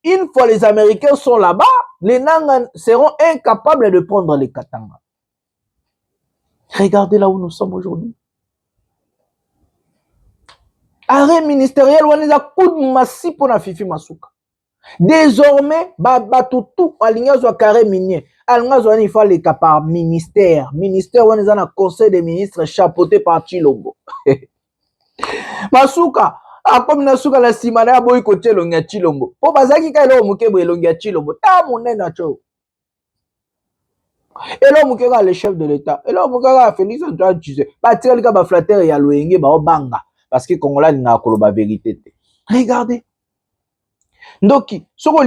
une fois les Américains sont là-bas, les Nangan seront incapables de prendre les Katanga. Regardez là où nous sommes aujourd'hui. Arrêt ministériel, on est à coup de massif pour la Fifi Masuka. Désormais, tout alignazo carré minier. Alignazo il faut les par ministère. Ministère, on est dans le conseil des ministres chapeauté par Tshilombo. Masuka, comme Nasuka la simana boy côté longa Tshilombo. Pour bazaki ka lo muke boy longa Tshilombo. Ta monena cho. Et là muke le chef de l'état. Et là muke Félix Antoine Tshisekedi. Ba tirel ka ba flatter ya loenge ba obanga. Parce que Congolais n'a pas la vérité. Regardez. Donc, ce qu'on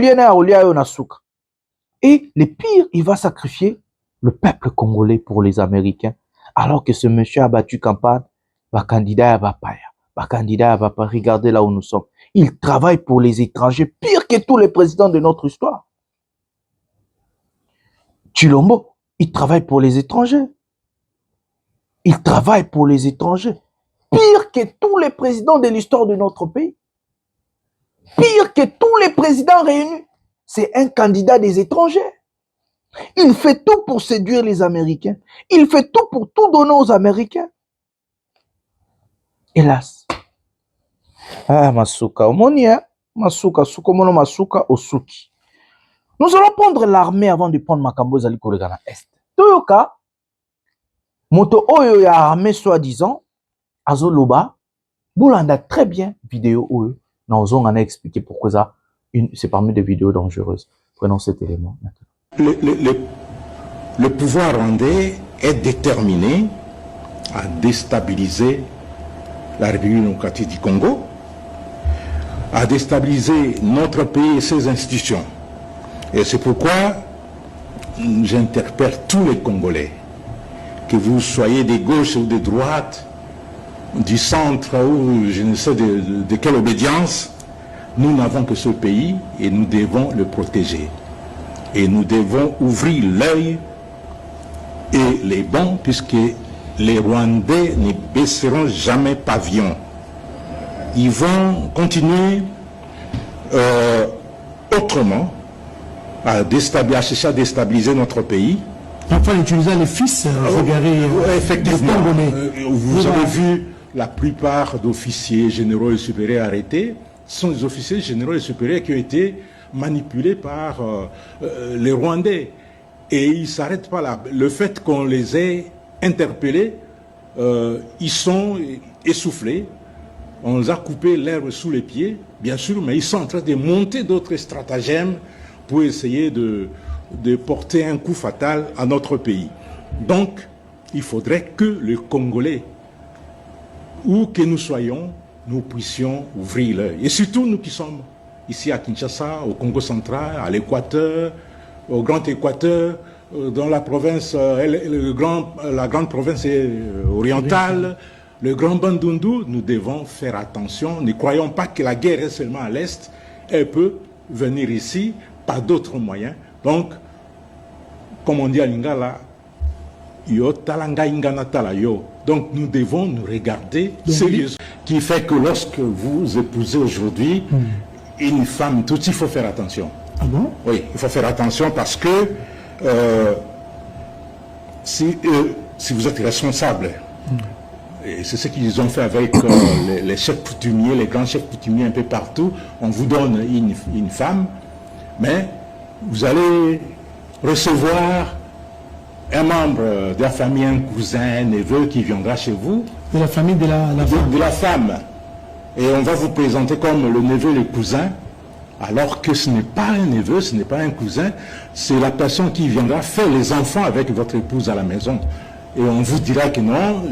Nasuka. Et le pire, il va sacrifier le peuple congolais pour les Américains. Alors que ce monsieur a battu campagne, va candidat à Bapaya. Va candidat à Bapaya. Regardez là où nous sommes. Il travaille pour les étrangers, pire que tous les présidents de notre histoire. Tshilombo, il travaille pour les étrangers. Il travaille pour les étrangers. Pire que tous les présidents de l'histoire de notre pays. Pire que tous les présidents réunis. C'est un candidat des étrangers. Il fait tout pour séduire les Américains. Il fait tout pour tout donner aux Américains. Hélas. Ah, Masuka. Omonia. Masuka. Sukomono Masuka Osuki. Nous allons prendre l'armée avant de prendre Makambo Zali Kolegana Est. Toyoka. Moto Oyo ya armée soi-disant. Azoloba, Boulanda très bien vidéo où nous a expliqué pourquoi ça c'est parmi des vidéos dangereuses. Prenons cet élément maintenant. Le pouvoir rwandais est déterminé à déstabiliser la République démocratique du Congo, à déstabiliser notre pays et ses institutions. Et c'est pourquoi j'interpelle tous les Congolais, que vous soyez de gauche ou de droite, du centre ou je ne sais de quelle obédience. Nous n'avons que ce pays et nous devons le protéger. Et nous devons ouvrir l'œil et les bons, puisque les Rwandais ne baisseront jamais pavillon. Ils vont continuer autrement à chercher à déstabiliser notre pays. Enfin, utilisant les fils, effectivement. Vous avez vu la plupart d'officiers généraux et supérieurs arrêtés sont des officiers généraux et supérieurs qui ont été manipulés par les Rwandais. Et ils ne s'arrêtent pas là. Le fait qu'on les ait interpellés, ils sont essoufflés. On les a coupé l'herbe sous les pieds, bien sûr, mais ils sont en train de monter d'autres stratagèmes pour essayer de porter un coup fatal à notre pays. Donc, il faudrait que les Congolais, où que nous soyons, nous puissions ouvrir l'œil. Et surtout nous qui sommes ici à Kinshasa, au Congo central, à l'Équateur, au Grand Équateur, dans la province, la grande province orientale, le Grand Bandundu, nous devons faire attention. Ne croyons pas que la guerre est seulement à l'Est. Elle peut venir ici par d'autres moyens. Donc, comme on dit à Lingala, yo talanga ingana tala yo. Donc nous devons nous regarder sérieusement. Qui fait que lorsque vous épousez aujourd'hui une femme, tout il faut faire attention. Ah bon? Oui, il faut faire attention parce que si vous êtes responsable, et c'est ce qu'ils ont fait avec les chefs coutumiers, les grands chefs coutumiers un peu partout, on vous donne une femme, mais vous allez recevoir un membre de la famille, un cousin, un neveu qui viendra chez vous. De la famille de la femme. De la femme. Et on va vous présenter comme le neveu, le cousin, alors que ce n'est pas un neveu, ce n'est pas un cousin, c'est la personne qui viendra faire les enfants avec votre épouse à la maison. Et on vous dira que non,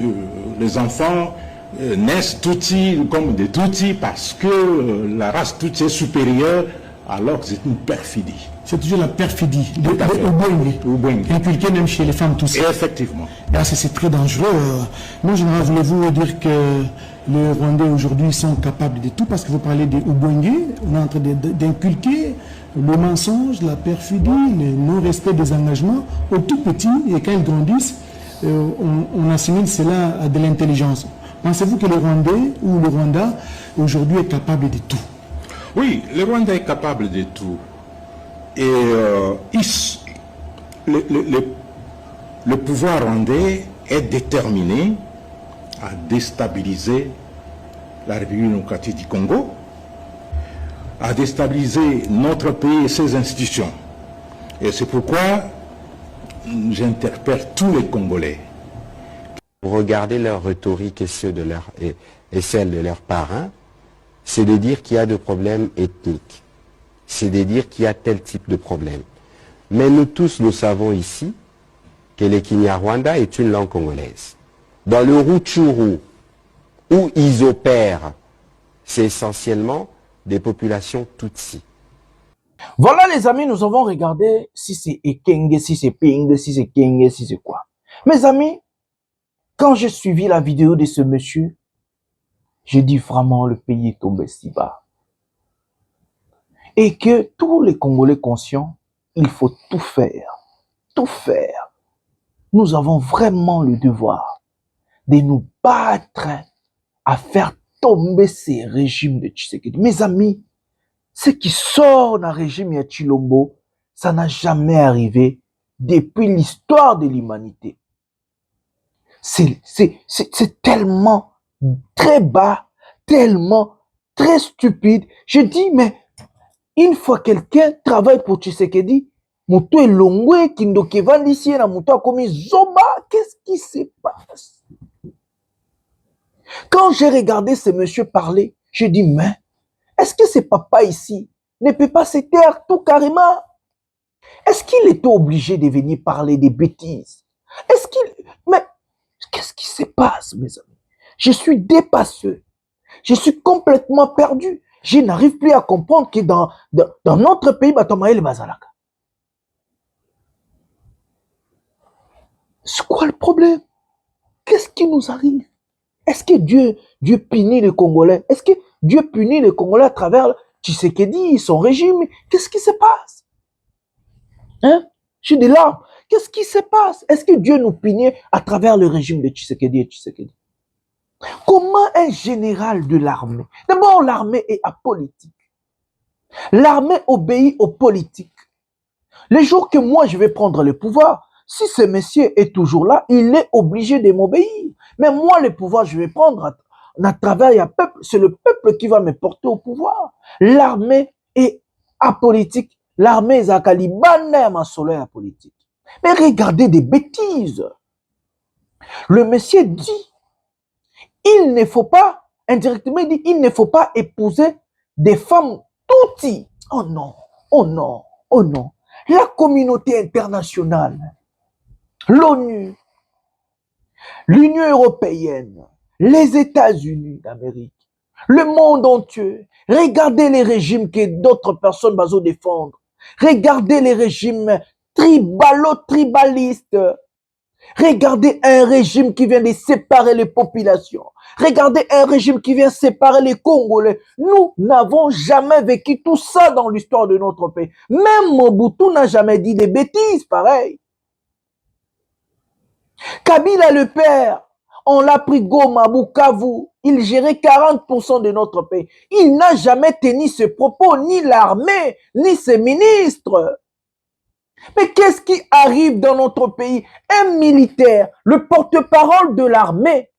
les enfants naissent Tutsi comme des Tutsis parce que la race Tutsi est supérieure, alors que c'est une perfidie. C'est toujours la perfidie de Ubwenge, inculquée même chez les femmes Tutsis. Effectivement. Et c'est très dangereux. Moi, général, voulez-vous dire que les Rwandais aujourd'hui sont capables de tout, parce que vous parlez de Ubwenge, on est en train d'inculquer le mensonge, la perfidie, le non-respect des engagements aux tout petits, et quand ils grandissent, on assimile cela à de l'intelligence. Pensez-vous que le Rwandais ou le Rwanda aujourd'hui est capable de tout? Oui, le Rwanda est capable de tout. Et le pouvoir rwandais est déterminé à déstabiliser la République démocratique du Congo, à déstabiliser notre pays et ses institutions. Et c'est pourquoi j'interpelle tous les Congolais. Regardez leur rhétorique et celle de leurs parrains, c'est de dire qu'il y a des problèmes ethniques. C'est de dire qu'il y a tel type de problème. Mais nous tous, nous savons ici que le Kinyarwanda est une langue congolaise. Dans le Rutshuru, où ils opèrent, c'est essentiellement des populations Tutsi. Voilà les amis, nous avons regardé si c'est Ekenge, si c'est Ping, si c'est Kenge, si c'est quoi. Mes amis, quand j'ai suivi la vidéo de ce monsieur, j'ai dit vraiment le pays est tombé si bas. Et que tous les Congolais conscients, il faut tout faire. Tout faire. Nous avons vraiment le devoir de nous battre à faire tomber ces régimes de Tshisekedi. Mes amis, ce qui sort d'un régime de Chilombo, ça n'a jamais arrivé depuis l'histoire de l'humanité. C'est tellement très bas, tellement très stupide. Je dis, mais une fois quelqu'un travaille pour Tshisekedi, Mouto est longwe, Kindoke Vandisi, na Mouto a commis Zoba, qu'est-ce qui se passe? Quand j'ai regardé ce monsieur parler, j'ai dit, mais est-ce que ce papa ici ne peut pas se taire tout carrément? Est-ce qu'il était obligé de venir parler des bêtises? Est-ce qu'il... Mais qu'est-ce qui se passe, mes amis? Je suis dépassé. Je suis complètement perdu. Je n'arrive plus à comprendre que dans notre pays, Batamaël Bazalaka. C'est quoi le problème? Qu'est-ce qui nous arrive? Est-ce que Dieu punit les Congolais? Est-ce que Dieu punit les Congolais à travers Tshisekedi, son régime? Qu'est-ce qui se passe? Hein? J'ai des larmes. Qu'est-ce qui se passe? Est-ce que Dieu nous punit à travers le régime de Tshisekedi et Tshisekedi? Comment un général de l'armée? D'abord, l'armée est apolitique. L'armée obéit aux politiques. Les jours que moi je vais prendre le pouvoir, si ce monsieur est toujours là, il est obligé de m'obéir. Mais moi, le pouvoir, je vais prendre à travers un peuple. C'est le peuple qui va me porter au pouvoir. L'armée est apolitique. L'armée est à Kalibana, ma solaire apolitique. Mais regardez des bêtises. Le monsieur dit, il ne faut pas, indirectement, il dit, il ne faut pas épouser des femmes toutis. Oh non, oh non, oh non. La communauté internationale, l'ONU, l'Union européenne, les États-Unis d'Amérique, le monde entier, regardez les régimes que d'autres personnes vont défendre. Regardez les régimes tribalistes. Regardez un régime qui vient de séparer les populations. Regardez un régime qui vient séparer les Congolais. Nous n'avons jamais vécu tout ça dans l'histoire de notre pays. Même Mobutu n'a jamais dit des bêtises pareilles. Kabila le père, on l'a pris Goma, Bukavu, il gérait 40% de notre pays. Il n'a jamais tenu ce propos, ni l'armée, ni ses ministres. Mais qu'est-ce qui arrive dans notre pays? Un militaire, le porte-parole de l'armée,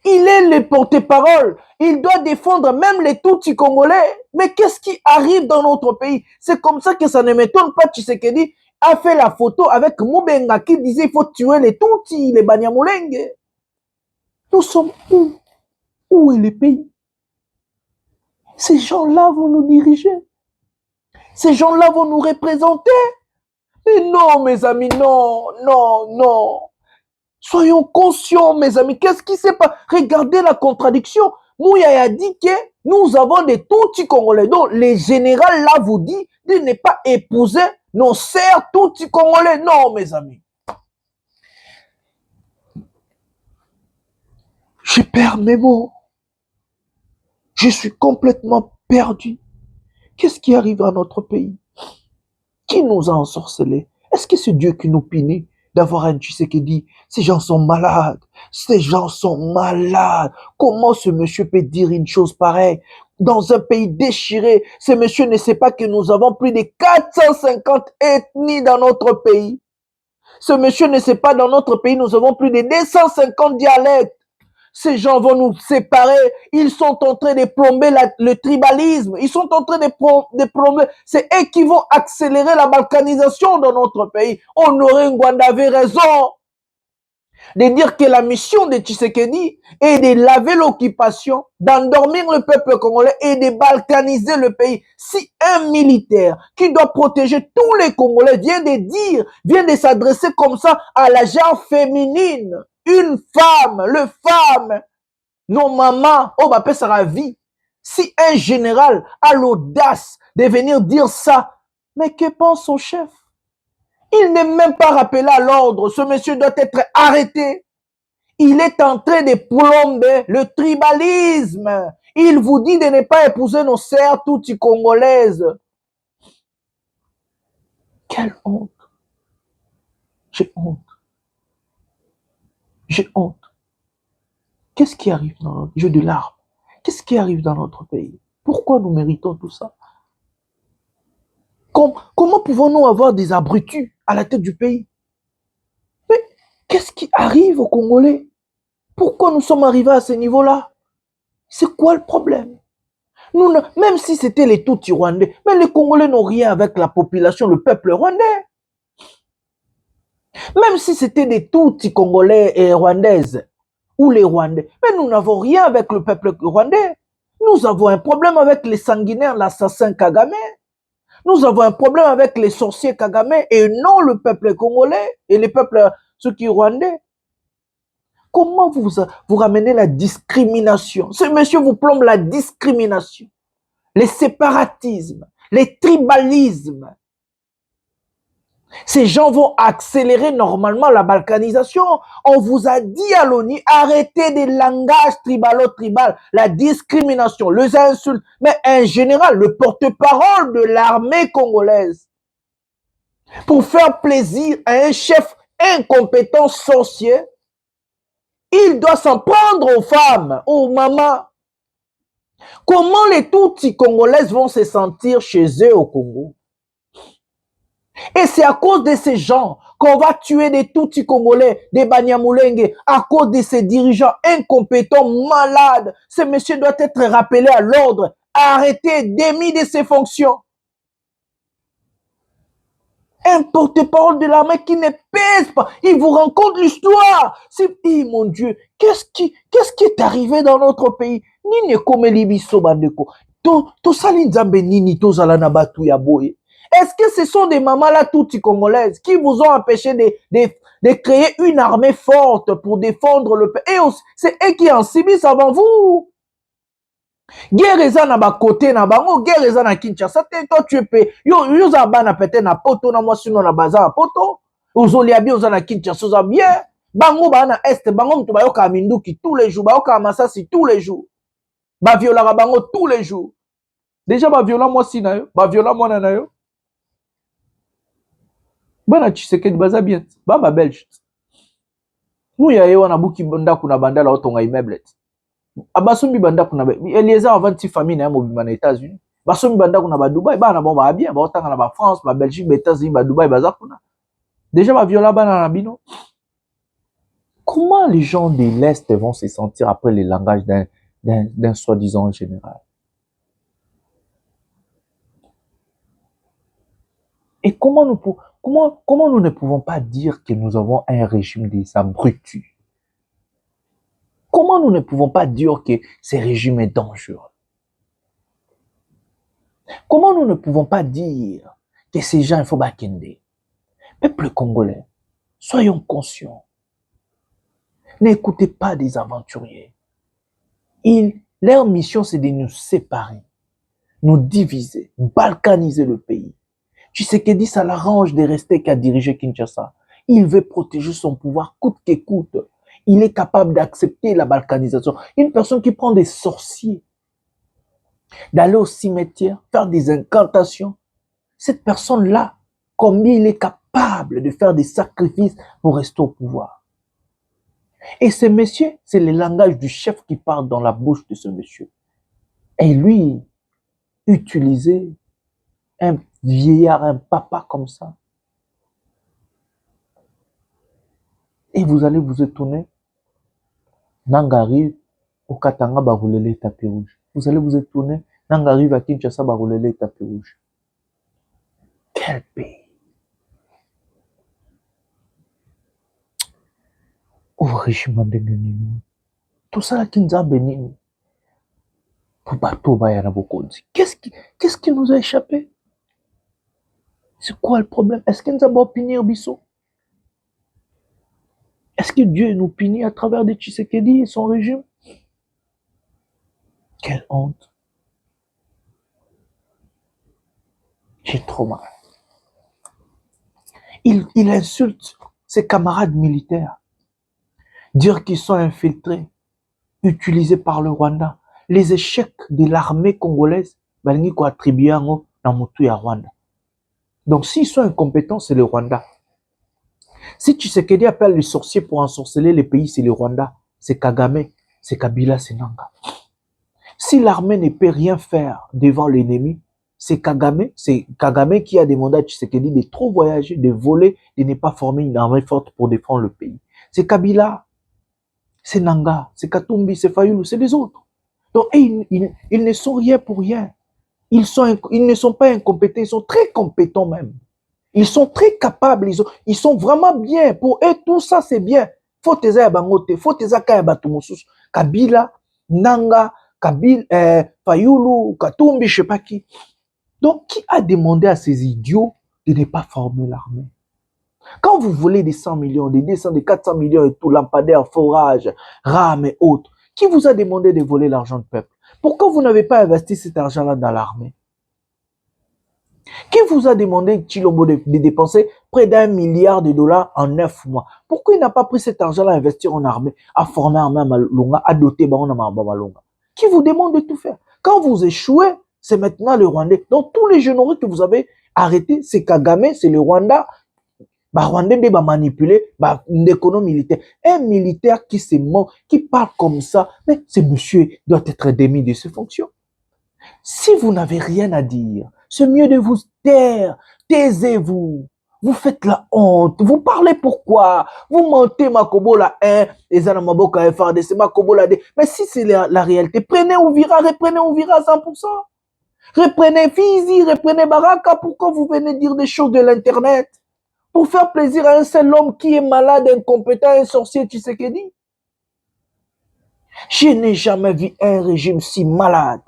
il est le porte-parole, il doit défendre même les Tutsis congolais. Mais qu'est-ce qui arrive dans notre pays? C'est comme ça que ça ne m'étonne pas. Tshisekedi a fait la photo avec Moubenga qui disait il faut tuer les Tutsis, les Banyamulenge. Nous sommes où? Où est le pays? Ces gens-là vont nous diriger. Ces gens-là vont nous représenter. Mais non, mes amis, non, non, non. Soyons conscients, mes amis. Qu'est-ce qui s'est passé? Regardez la contradiction. Mouyaya dit que nous avons des Tutsis congolais. Donc, les généraux là vous dit de ne pas épouser nos sœurs Tutsis congolais. Non, mes amis. Je perds mes mots. Je suis complètement perdu. Qu'est-ce qui arrive à notre pays? Qui nous a ensorcelés? Est-ce que c'est Dieu qui nous punit d'avoir un Tshisekedi? Ces gens sont malades. Ces gens sont malades. Comment ce monsieur peut dire une chose pareille? Dans un pays déchiré, ce monsieur ne sait pas que nous avons plus de 450 ethnies dans notre pays. Ce monsieur ne sait pas dans notre pays, nous avons plus de 250 dialectes. Ces gens vont nous séparer. Ils sont en train de plomber le tribalisme. Ils sont en train de plomber. C'est eux qui vont accélérer la balkanisation dans notre pays. Honoré Ngwanda avait raison de dire que la mission de Tshisekedi est de laver l'occupation, d'endormir le peuple congolais et de balkaniser le pays. Si un militaire qui doit protéger tous les Congolais vient de s'adresser comme ça à la genre féminine, une femme, nos mamans, oh bah ça la vie. Si un général a l'audace de venir dire ça, mais que pense son chef? Il n'est même pas rappelé à l'ordre. Ce monsieur doit être arrêté. Il est en train de plomber le tribalisme. Il vous dit de ne pas épouser nos sœurs Tutsis congolaises. Quelle honte. J'ai honte. J'ai honte. Qu'est-ce qui arrive dans notre jeu de larmes? Qu'est-ce qui arrive dans notre pays? Pourquoi nous méritons tout ça? Comment pouvons-nous avoir des abrutis à la tête du pays? Mais qu'est-ce qui arrive aux Congolais? Pourquoi nous sommes arrivés à ce niveau-là? C'est quoi le problème? Même si c'était les Tutsis rwandais, mais les Congolais n'ont rien avec la population, le peuple rwandais. Même si c'était des Tutsis congolais et rwandaises, ou les Rwandais, mais nous n'avons rien avec le peuple rwandais. Nous avons un problème avec les sanguinaires, l'assassin Kagame. Nous avons un problème avec les sorciers Kagame et non le peuple congolais et les peuples, ceux qui sont rwandais. Comment vous ramenez la discrimination? Ce monsieur vous plombe la discrimination, les séparatismes, les tribalismes. Ces gens vont accélérer normalement la balkanisation. On vous a dit à l'ONU, arrêtez des langages tribalo-tribal, la discrimination, les insultes. Mais en général, le porte-parole de l'armée congolaise, pour faire plaisir à un chef incompétent sorcier, il doit s'en prendre aux femmes, aux mamans. Comment les Tutsis congolaises vont se sentir chez eux au Congo? Et c'est à cause de ces gens qu'on va tuer des Tutsis congolais, des Banyamulenge, à cause de ces dirigeants incompétents, malades. Ce monsieur doit être rappelé à l'ordre, arrêté, démis de ses fonctions. Un porte-parole de l'armée qui ne pèse pas. Il vous raconte l'histoire. Mon Dieu, qu'est-ce qui est arrivé dans notre pays? Nini comme libiso bandeko. To sali nzambe nini to zala na batu ya boye. Est-ce que ce sont des mamans là toutes congolaises qui vous ont empêché de créer une armée forte pour défendre le pays? Et c'est eux qui en subissent avant vous. Guerre eza na ba côté na bango, guerre eza na Kinshasa, toi tu peux yo za bana pété na poto na moi sinon na baza poto. Ozolia bien oza na Kinshasa za bien. Bango ba na est, bango mtu ba yoka minduki tous les jours, ba yoka masasi tous les jours. Ba viola bango tous les jours. Déjà ba viola moi si na yo, ba viola moi na yo. Bana Tshisekedi baza bien, ba belge. Nous ya yewa na buki banda kuna bandala otonga immeuble. Abasumbi banda kuna Eliezer avant ti famille na mobima na États-Unis. Basumbi banda kuna ba Dubaï, bana bon ba bien, ba otanga na ba France, ba Belgique, ba États-Unis, ba Dubaï, baza kuna. Déjà ba viola bana na bino. Comment les gens de l'Est vont se sentir après le langage d'un soi-disant général? Et comment nous ne pouvons pas dire que nous avons un régime des abrutis? Comment nous ne pouvons pas dire que ce régime est dangereux? Comment nous ne pouvons pas dire que ces gens, il faut bakende? Peuple congolais, soyons conscients. N'écoutez pas des aventuriers. Leur mission, c'est de nous séparer, nous diviser, balkaniser le pays. Tshisekedi, ça l'arrange de rester qu'à diriger Kinshasa. Il veut protéger son pouvoir coûte que coûte. Il est capable d'accepter la balkanisation. Une personne qui prend des sorciers, d'aller au cimetière, faire des incantations. Cette personne-là, combien il est capable de faire des sacrifices pour rester au pouvoir. Et ce monsieur, c'est le langage du chef qui parle dans la bouche de ce monsieur. Et lui, utiliser un vieillard, un papa comme ça. Et vous allez vous étonner. Nanga arrive au Katanga, bah roulez les tapis rouges. Vous allez vous étonner. Nanga arrive à Kinshasa, bah roulez les tapis rouges. Quel pays! Au régime de Nini. Tout ça là qui nous a béni. Pour bateau, bah y'en a beaucoup. Qu'est-ce qui nous a échappé? C'est quoi le problème? Est-ce qu'il nous a pas puni au biseau? Est-ce que Dieu nous punit à travers de Tshisekedi et son régime? Quelle honte. J'ai trop mal. Il insulte ses camarades militaires. Dire qu'ils sont infiltrés, utilisés par le Rwanda. Les échecs de l'armée congolaise, ils ont attribué dans Motu à Rwanda. Donc s'ils sont incompétents, c'est le Rwanda. Si Tshisekedi appelle les sorciers pour ensorceler les pays, c'est le Rwanda, c'est Kagame, c'est Kabila, c'est Nanga. Si l'armée ne peut rien faire devant l'ennemi, c'est Kagame qui a demandé à Tshisekedi de trop voyager, de voler, de ne pas former une armée forte pour défendre le pays. C'est Kabila, c'est Nanga, c'est Katumbi, c'est Fayulu, c'est les autres. Donc ils ne sont rien pour rien. Ils ne sont pas incompétents, ils sont très compétents même. Ils sont très capables, ils sont vraiment bien. Pour eux, tout ça, c'est bien. Faut tes bangote, faut tes akayabatoumusus. Kabila, Nanga, Fayulu, Katumbi, je sais pas qui. Donc, qui a demandé à ces idiots de ne pas former l'armée? Quand vous voulez des 100 millions, des 200, des 400 millions et tout, lampadaires, forages, rames et autres, qui vous a demandé de voler l'argent du peuple? Pourquoi vous n'avez pas investi cet argent-là dans l'armée? Qui vous a demandé, Chilombo, de dépenser près d'1 milliard de dollars en 9 mois? Pourquoi il n'a pas pris cet argent-là à investir en armée, à former armée à Malonga, à doter Malonga? Qui vous demande de tout faire? Quand vous échouez, c'est maintenant le Rwandais. Donc tous les généraux que vous avez arrêtés, c'est Kagame, c'est le Rwanda. Rwandais va manipuler l'économie militaire. Un militaire qui se ment, qui parle comme ça, mais ce monsieur doit être démis de ses fonctions. Si vous n'avez rien à dire, c'est mieux de vous taire. Taisez-vous. Vous faites la honte. Vous parlez pourquoi? Vous mentez Makobola 1, et Zanamaboka FRDC, Makobola 2. Mais si c'est la réalité, prenez Ouvira, reprenez Ouvira à 100%. Reprenez Fizi, reprenez Baraka. Pourquoi vous venez dire des choses de l'internet? Pour faire plaisir à un seul homme qui est malade, incompétent, un sorcier, tu sais qu'il dit? Je n'ai jamais vu un régime si malade.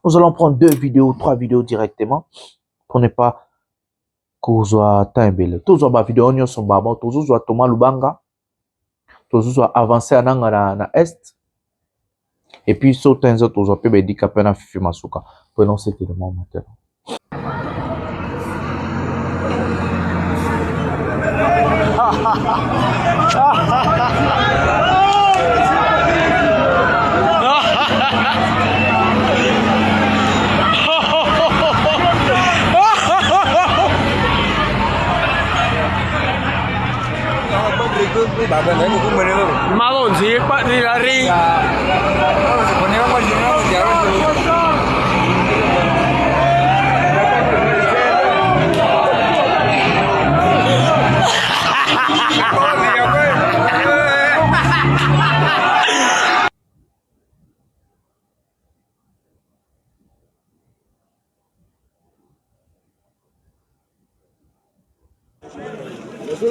Nous allons prendre 2 vidéos, 3 vidéos directement pour ne pas kozwa taimbele. Tozo ba vidéo nyo sombaba, tozo zwa Thomas Lubanga, tozo zwa avancer ananga na est. Et puis sautenzo tozo pe bedika pena Fifi Masuka. Prenons cet élément maintenant. Malonzi, di la ring.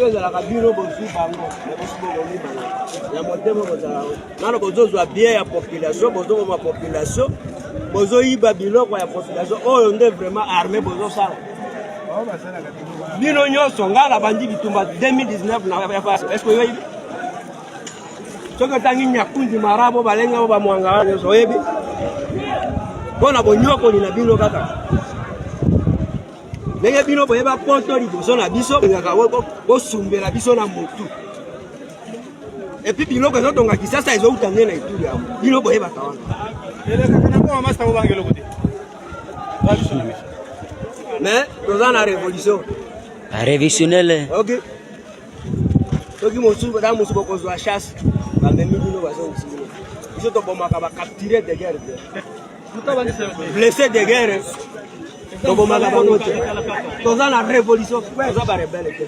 ezalaka bino bozwi bango ya motema bozala nano bozozwa bien ya population bozokoma population bozoyiba biloko ya population oyo nde vraiment armé bozosala bino nyonso ngai na bandi bitumba 2019 na eske oyebi soki otangi nyakundi marabo balenga bo bamwanga nyonso oyebi mpona bonyokoli na bino kaka ndenge bino boyeba poto liboso na biso bengaka bosumbela biso na motu epuis biloko ezotonga kisasa ezouta nde na etulu yango bino boyebaka wana mais toza na révolution révisionnel ok soki mosuda mosu bokozwa chasse bamemi bino bazongisi bino biso tobomaka bacapture de guerre blessé de guerre tobomaka bango te toza na révolution toza barebele te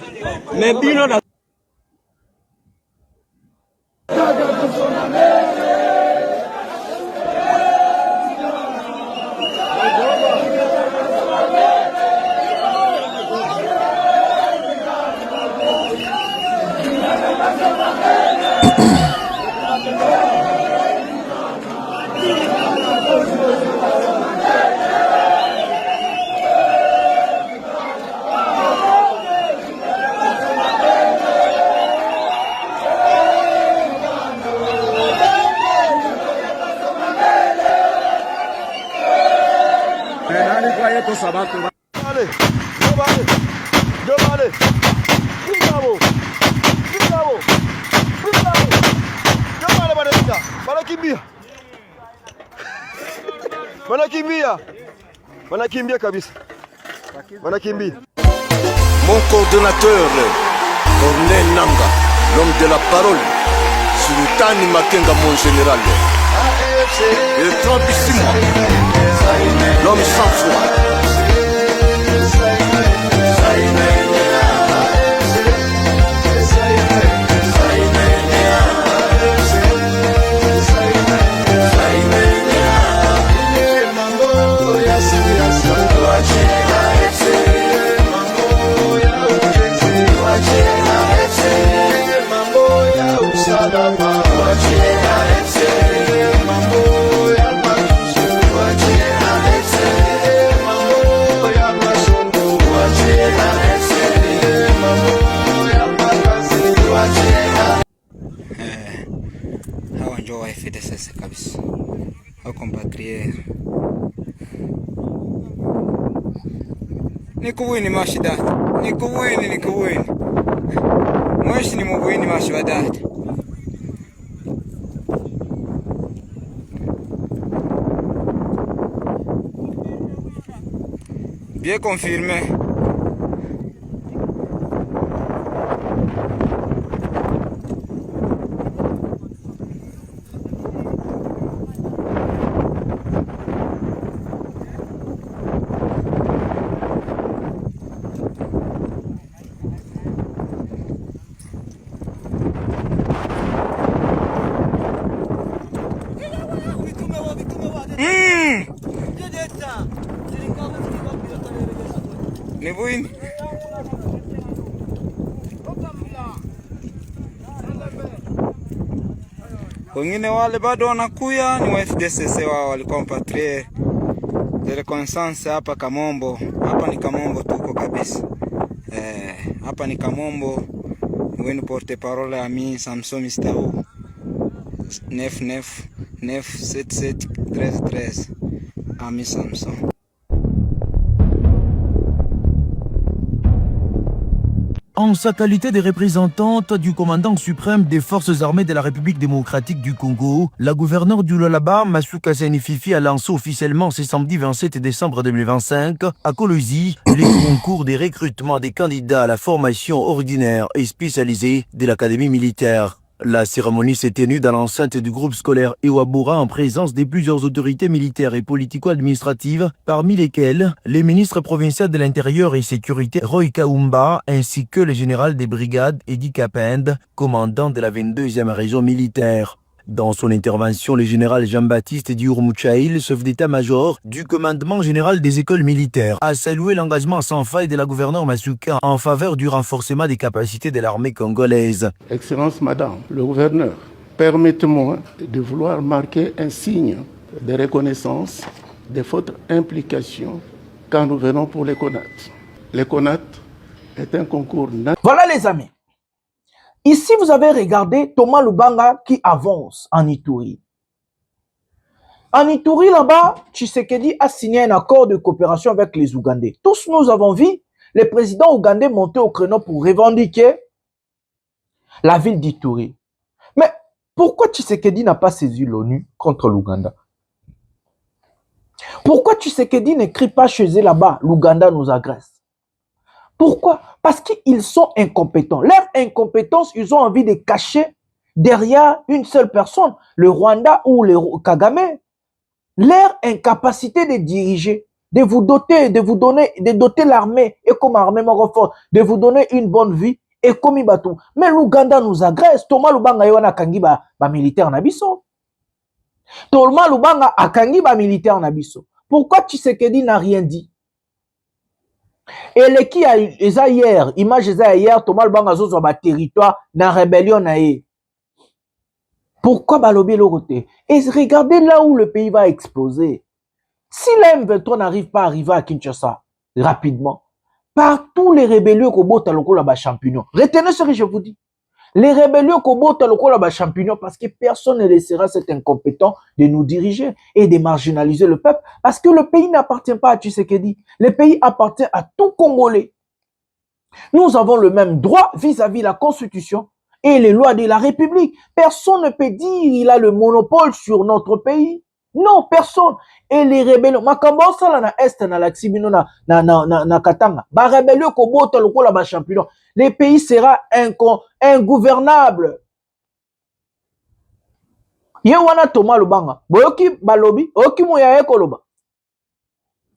mais bino na wanakimbia kabisa, wanakimbia. Mon coordonnateur, Corneille Nanga, l'homme de la parole, Sultani Makenga, mon général, le Trambissimo, l'homme sans foi. Hawa ndio wa FDSS kabisa, hao compatriotes Nikuwini mashi data. Nikuwini. Mweshi ni mubuini mashi wa data. Bien confirmé. Ni buini. Wengine wale bado wanakuya ni wa FDCC, wao walikuwa mpatrie de reconnaissance hapa Kamombo. Hapa ni Kamombo tuko kabisa. Hapa ni Kamombo. Wenu porte parole ami Samson Mistau 999771313 ami Samson. En sa qualité de représentante du commandant suprême des forces armées de la République démocratique du Congo, la gouverneure du Lualaba, Masuka Senififi, a lancé officiellement ce samedi 27 décembre 2025 à Kolwezi les concours de recrutement des candidats à la formation ordinaire et spécialisée de l'Académie militaire. La cérémonie s'est tenue dans l'enceinte du groupe scolaire Iwabura en présence de plusieurs autorités militaires et politico-administratives, parmi lesquelles les ministres provinciaux de l'Intérieur et Sécurité Roy Kaumba ainsi que le général des brigades Edi Kapend, commandant de la 22e région militaire. Dans son intervention, le général Jean-Baptiste Diourmouchaïl, chef d'état-major du commandement général des écoles militaires, a salué l'engagement sans faille de la gouverneure Masuka en faveur du renforcement des capacités de l'armée congolaise. Excellence Madame le gouverneur, permettez-moi de vouloir marquer un signe de reconnaissance de votre implication quand nous venons pour les CONAT. Les CONAT est un concours... Voilà les amis. Ici, vous avez regardé Thomas Lubanga qui avance en Ituri. En Ituri, là-bas, Tshisekedi a signé un accord de coopération avec les Ougandais. Tous nous avons vu les présidents ougandais monter au créneau pour revendiquer la ville d'Ituri. Mais pourquoi Tshisekedi n'a pas saisi l'ONU contre l'Ouganda? Pourquoi Tshisekedi n'écrit pas chez eux là-bas, l'Ouganda nous agresse? Pourquoi? Parce qu'ils sont incompétents. Leur incompétence, ils ont envie de cacher derrière une seule personne, le Rwanda ou le Kagame. Leur incapacité de diriger, de vous doter, de doter l'armée et comme armement fort, de vous donner une bonne vie et comme Ibatou. Mais l'Ouganda nous agresse. Thomas Lubanga yona kangi ba militaire nabiso. Thomas Lubanga a kangi ba militaire nabiso. Pourquoi Tshisekedi n'a rien dit? Et les qui a hier, image hier, Thomas Lubanga zo ba territoire na rébellion na ye. Pourquoi balobi l'autre? Et regardez là où le pays va exploser. Si la M23 n'arrive pas à arriver à Kinshasa rapidement, partout les rébellions kobota lokola ba champignon. Retenez ce que je vous dis. Les rébellions kobota lokola ba champignon parce que personne ne laissera cet incompétent de nous diriger et de marginaliser le peuple parce que le pays n'appartient pas à Tshisekedi. Le pays appartient à tout Congolais. Nous avons le même droit vis-à-vis de la Constitution et les lois de la République. Personne ne peut dire qu'il a le monopole sur notre pays. Non, personne. Et les rébellions, makambo sala na est na laxibino na katanga. Ba rébellion ko bota lokola ba champion. Le pays sera ingouvernable. Ye wana Thomas Lubanga. Boyoki balobi, oki moya ekoloba.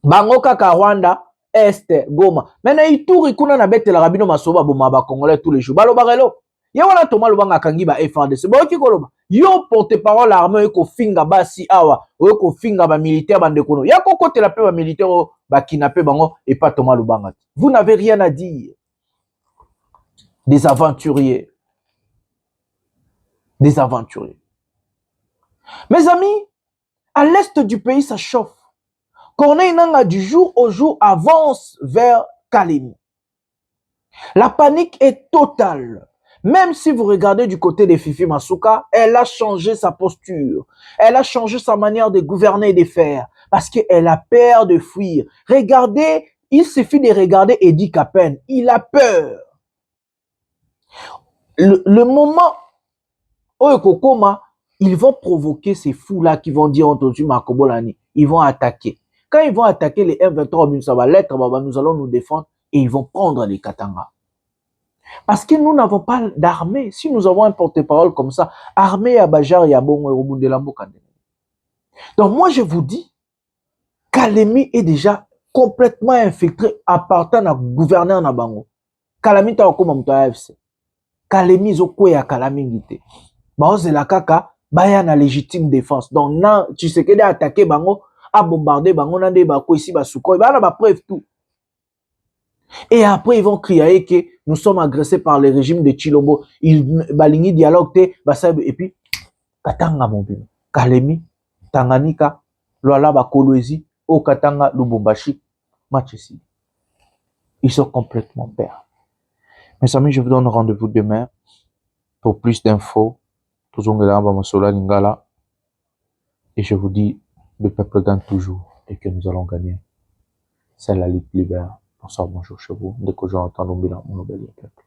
Bango kaka Rwanda, Est, Goma. Mena Ituri kuna na bete la rabino masoba boma ba Congolais tous les jours. Baloba relo. Ye wana Thomas Lubanga kangi ba FRDC. Boyoki koloba. Yo porte-parole armée ko finga basi awa, ko finga ba militaire bande kono. Ya ko kote la pe ba militaire ba kinape bango et pas Thomas Lubanga. Vous n'avez rien à dire. Des aventuriers. Des aventuriers. Mes amis, à l'est du pays ça chauffe. Corneille Nanga du jour au jour avance vers Kalemi. La panique est totale. Même si vous regardez du côté de Fifi Masuka, elle a changé sa posture. Elle a changé sa manière de gouverner et de faire. Parce qu'elle a peur de fuir. Regardez Il suffit de regarder Eddie Capen. Il a peur. Le moment où Kokoma, ils vont provoquer ces fous-là qui vont dire entendu Marco Bolani. Ils vont attaquer. Quand ils vont attaquer les M23, ça va l'être, nous allons nous défendre et ils vont prendre les Katanga. Parce que nous n'avons pas d'armée. Si nous avons un porte-parole comme ça, armée à Bajar et à Bongo et au de la Mokande. Donc moi je vous dis, Kalemi est déjà complètement infiltré appartenant à gouverneur Nabango. Kalemi ta okoma mto AFC. Kalemi zoko ya Kalami ngite. Baoze la kaka baya na légitime défense. Donc non, tu sais que attaquer bango, à bombarder bango nande bako ici basuko, ba na ba preuve tout. Et après ils vont crier que nous sommes agressés par le régime de Chilombo. Ils balingi dialogue te basab et puis Katanga mobile. Kalemi, Tanganyika, Luala Bakolwezi, Okatanga, Lubumbashi, match ici. Ils sont complètement perdus. Mes amis, je vous donne rendez-vous demain pour plus d'infos. Et je vous dis, le peuple gagne toujours et que nous allons gagner. C'est la Ligue libère. Bonsoir, bonjour chez vous. Dès que j'entends mon peuple.